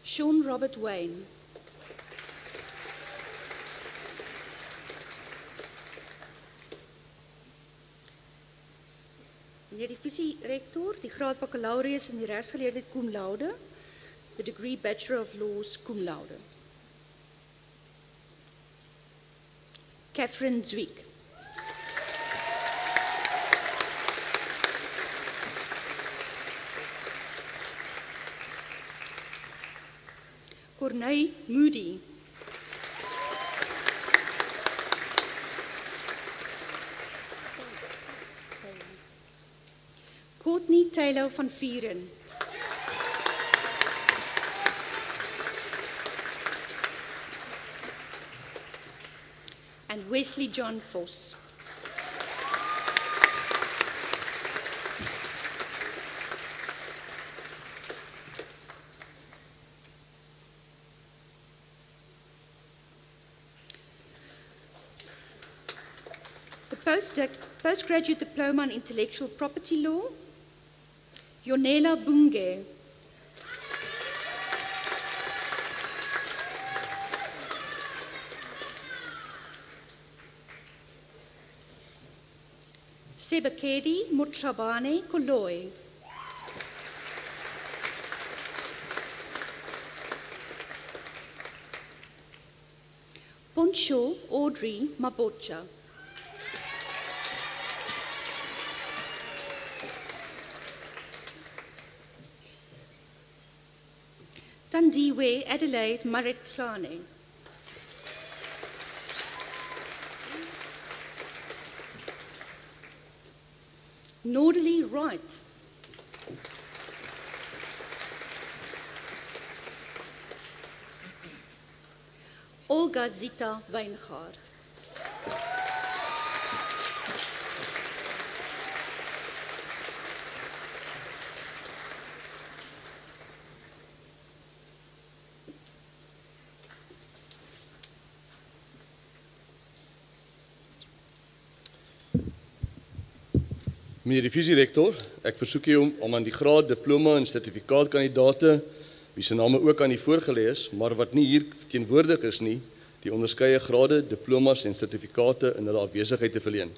Speaker 22: Sean Robert Wayne. Meneer die visierektor, die graad baccalaureus in die rechtsgeleerdheid cum laude, the degree Bachelor of Laws cum laude. Catherine Zwick. Corneille Moody. Courtney Taylor van Vieren. And Wesley John Voss. The postgraduate diploma in intellectual property law, Yonela Bunge. Sebakedi Mutlabane Koloi. Poncho Audrey Mabocha. Tandiwe Adelaide Maretlane. Norderly Wright. Olga Zita Weingaard.
Speaker 1: Meneer die visierektor, ek versoek u om aan die graad, diploma en sertifikaatkandidate, wie se name ook aan u voorgelees, maar wat nie hier teenwoordig is nie, die onderskeie grade, diplomas en sertifikate in hulle afwesigheid te verleen.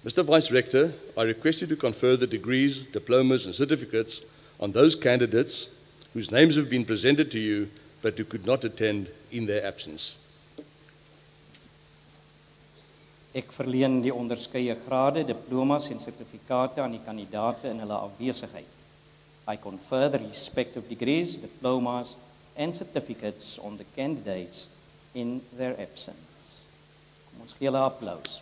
Speaker 1: Mr. Vice Rector, I request you to confer the degrees, diplomas and certificates on those candidates whose names have been presented to you but who could not attend in their absence.
Speaker 4: Ek verleen die onderskeie grade, diplomas en sertifikate aan die kandidaate in hulle afwesigheid. I confer the respective degrees, diplomas and certificates on the candidates in their absence. Kom ons gee hulle 'n applaus.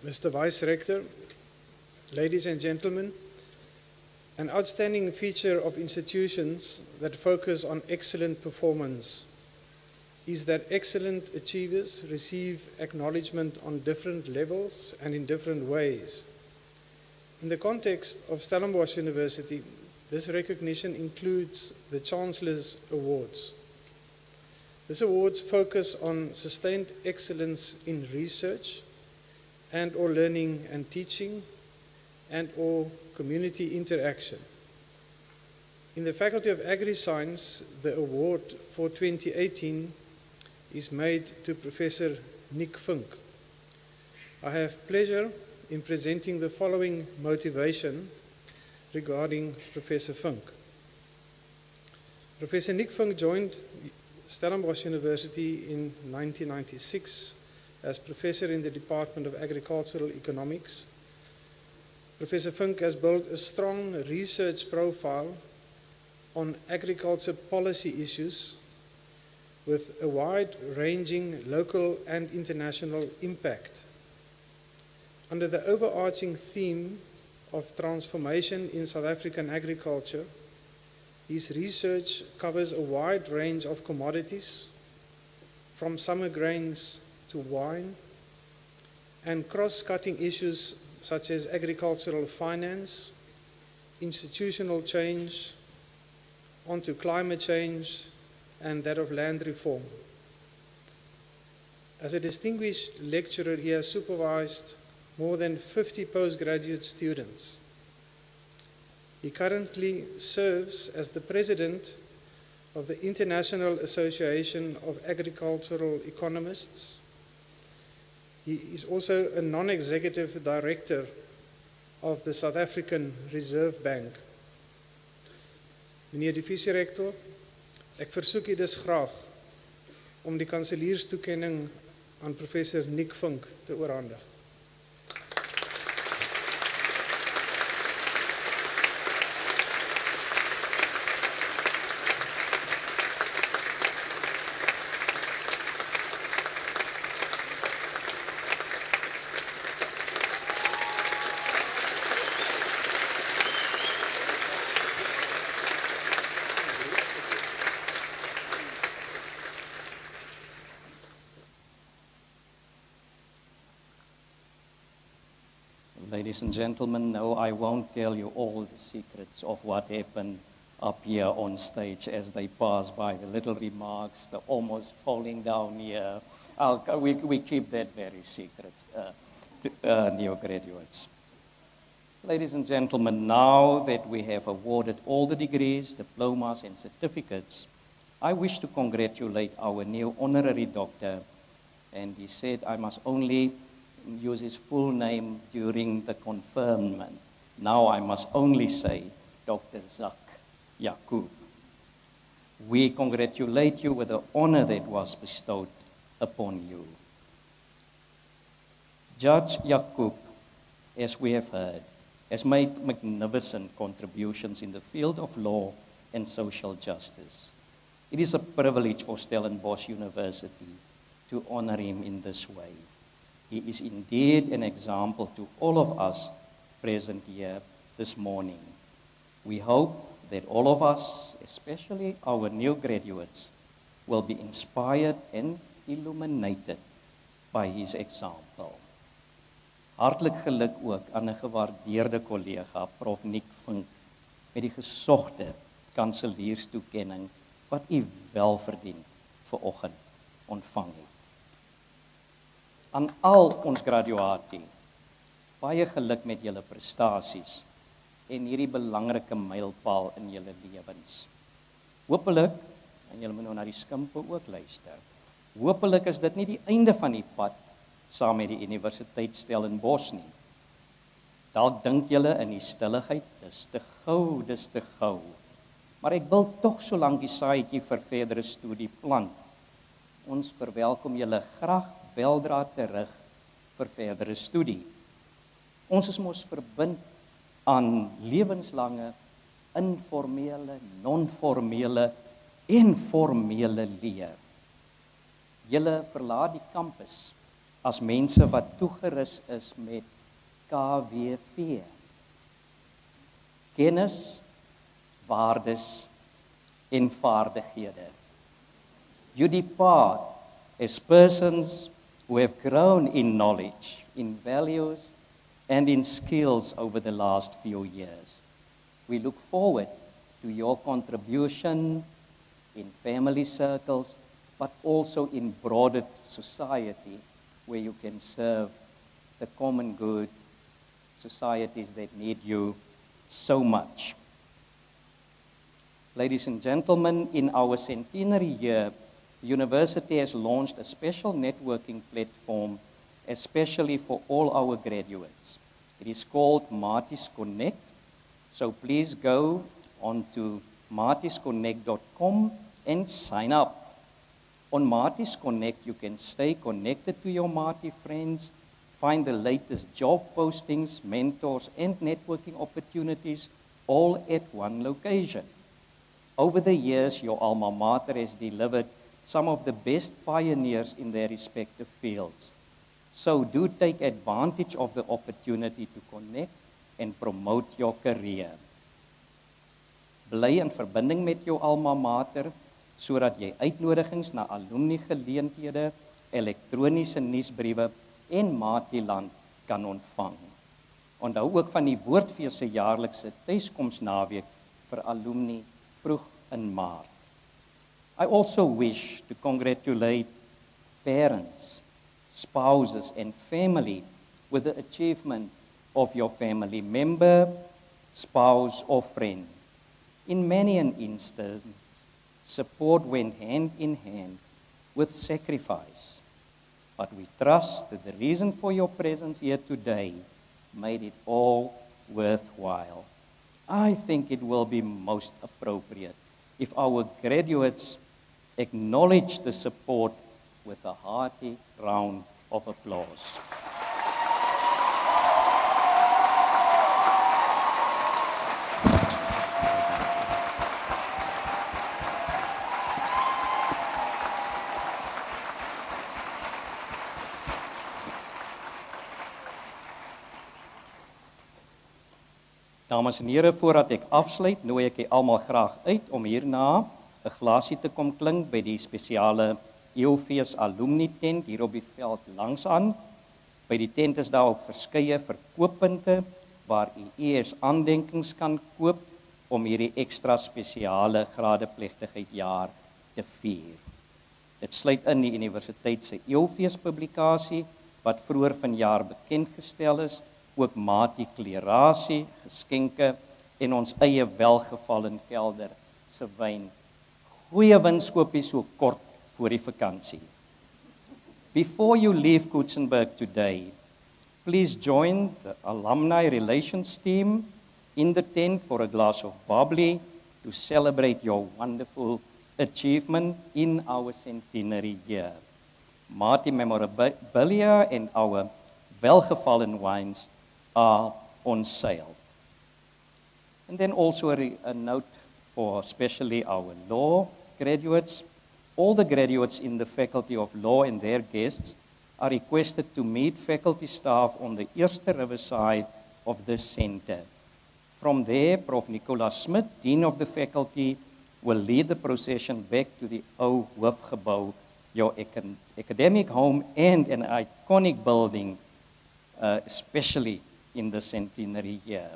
Speaker 10: Mr. Vice Rector, ladies and gentlemen, an outstanding feature of institutions that focus on excellent performance is that excellent achievers receive acknowledgement on different levels and in different ways. In the context of Stellenbosch University, this recognition includes the Chancellor's Awards. These awards focus on sustained excellence in research and/or learning and teaching, and/or community interaction. In the Faculty of AgriScience, the award for 2018 is made to Professor Nick Funk. I have pleasure in presenting the following motivation regarding Professor Funk. Professor Nick Funk joined Stellenbosch University in 1996 as professor in the Department of Agricultural Economics. Professor Funk has built a strong research profile on agriculture policy issues with a wide-ranging local and international impact. Under the overarching theme of transformation in South African agriculture, his research covers a wide range of commodities, from summer grains to wine, and cross-cutting issues such as agricultural finance, institutional change, onto climate change, and that of land reform. As a distinguished lecturer, he has supervised more than 50 postgraduate students. He currently serves as the president of the International Association of Agricultural Economists. He is also a non-executive director of the South African Reserve Bank. Meneer die visierektor, ek versoek u dus graag om die kanselierstoekenning aan professor Nick Funk te oorhandig.
Speaker 4: Ladies and gentlemen, no, I won't tell you all the secrets of what happened up here on stage as they pass by, the little remarks, the almost falling down here. We keep that very secret, dear graduates. Ladies and gentlemen, now that we have awarded all the degrees, diplomas, and certificates, I wish to congratulate our new honorary doctor. And he said I must only use his full name during the conferment. Now I must only say Dr. Zak Yaqub. We congratulate you with the honor that was bestowed upon you. Judge Yaqub, as we have heard, has made magnificent contributions in the field of law and social justice. It is a privilege for Stellenbosch University to honor him in this way. He is indeed an example to all of us present here this morning. We hope that all of us, especially our new graduates, will be inspired and illuminated by his example. Hartlik geluk ook aan 'n gewaardeerde kollega, Prof Nick Vink, met die gesogte kanselierstoekenning wat u wel verdien vanoggend ontvang het. Aan al ons graduatie, baie geluk met julle prestasies en hierdie belangrike mylpaal in julle lewens. Hoopelik, en julle moet nou na die skimpe ook luister, hoopelik is dit nie die einde van die pad saam met die Universiteit Stellenbosch nie. Dalk dink julle in die stilligheid, dis te gou. Maar ek wil tog solank die saadjie vir verdere studie plant. Ons verwelkom julle graag weldra terug vir verdere studie. Ons is mos verbind aan lewenslange, informele, non-formele en formele leer. Julle verlaat die kampus as mense wat toegerus is met KWV. Kennis, waardes en vaardighede. You depart as persons who have grown in knowledge, in values, and in skills over the last few years. We look forward to your contribution in family circles, but also in broader society, where you can serve the common good, societies that need you so much. Ladies and gentlemen, in our centenary year, the university has launched a special networking platform, especially for all our graduates. It is called Martis Connect, so please go on to martisconnect.com and sign up. On Martis Connect, you can stay connected to your Marti friends, find the latest job postings, mentors, and networking opportunities, all at one location. Over the years, your alma mater has delivered some of the best pioneers in their respective fields. So do take advantage of the opportunity to connect and promote your career. Bly in verbinding met jou alma mater, sodat jy uitnodigings na alumni geleenthede, elektroniese nuusbriewe en Maatieland kan ontvang. Onthou ook van die Woordfees se jaarlikse tuiskomsnaweek vir alumni vroeg in Maart. I also wish to congratulate parents, spouses and family with the achievement of your family member, spouse or friend. In many an instance, support went hand in hand with sacrifice. But we trust that the reason for your presence here today made it all worthwhile. I think it will be most appropriate if our graduates acknowledge the support with a hearty round of applause. Dames en here, voordat ek afsluit, nooi ek julle almal graag uit om hierna 'n glasie te kom klink by die spesiale Eeufees alumni tent hier op die veld langsaan. By die tent is daar ook verskeie verkooppunte waar u eers aandenkings kan koop om hierdie ekstra spesiale gradeplegtigheid jaar te vier. Dit sluit in die universiteit se Eeufees publikasie wat vroeër vanjaar bekend gestel is, ook matrikularasie, geskenke en ons eie welgeval in kelder se wyn. Goeie winskoopie so kort voor die vakansie. Before you leave Koetsenberg today, please join the alumni relations team in the tent for a glass of bubbly to celebrate your wonderful achievement in our centenary year. Marty memorabilia and our welgevallen wines are on sale. And then also a note for especially our law graduates. All the graduates in the Faculty of Law and their guests are requested to meet faculty staff on the Eerste Riverside of this center. From there, Prof. Nicola Smith, Dean of the Faculty, will lead the procession back to the Ou Hoofgebou, your academic home and an iconic building, especially in the centenary year.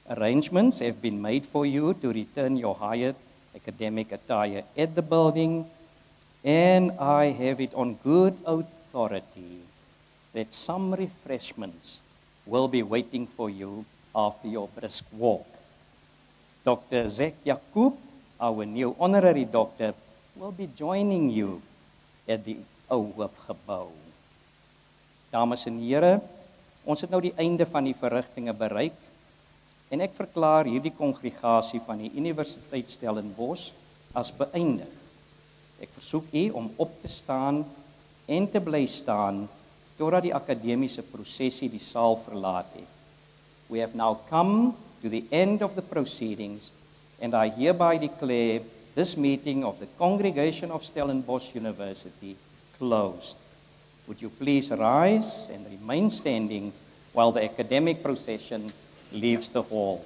Speaker 4: Arrangements have been made for you to return your hired academic attire at the building, and I have it on good authority that some refreshments will be waiting for you after your brisk walk. Dr. Zek Jacob, our new honorary doctor, will be joining you at the Ou Hoofgebou. Dames en here, ons het nou die einde van die verrigtinge bereik en ek verklaar hierdie kongregasie van die Universiteit Stellenbosch as beëindig. Ek versoek u om op te staan en te bly staan totdat die akademiese prosesie die saal verlaat het. We have now come to the end of the proceedings, and I hereby declare this meeting of the Congregation of Stellenbosch University closed. Would you please rise and remain standing while the academic procession leaves the hall?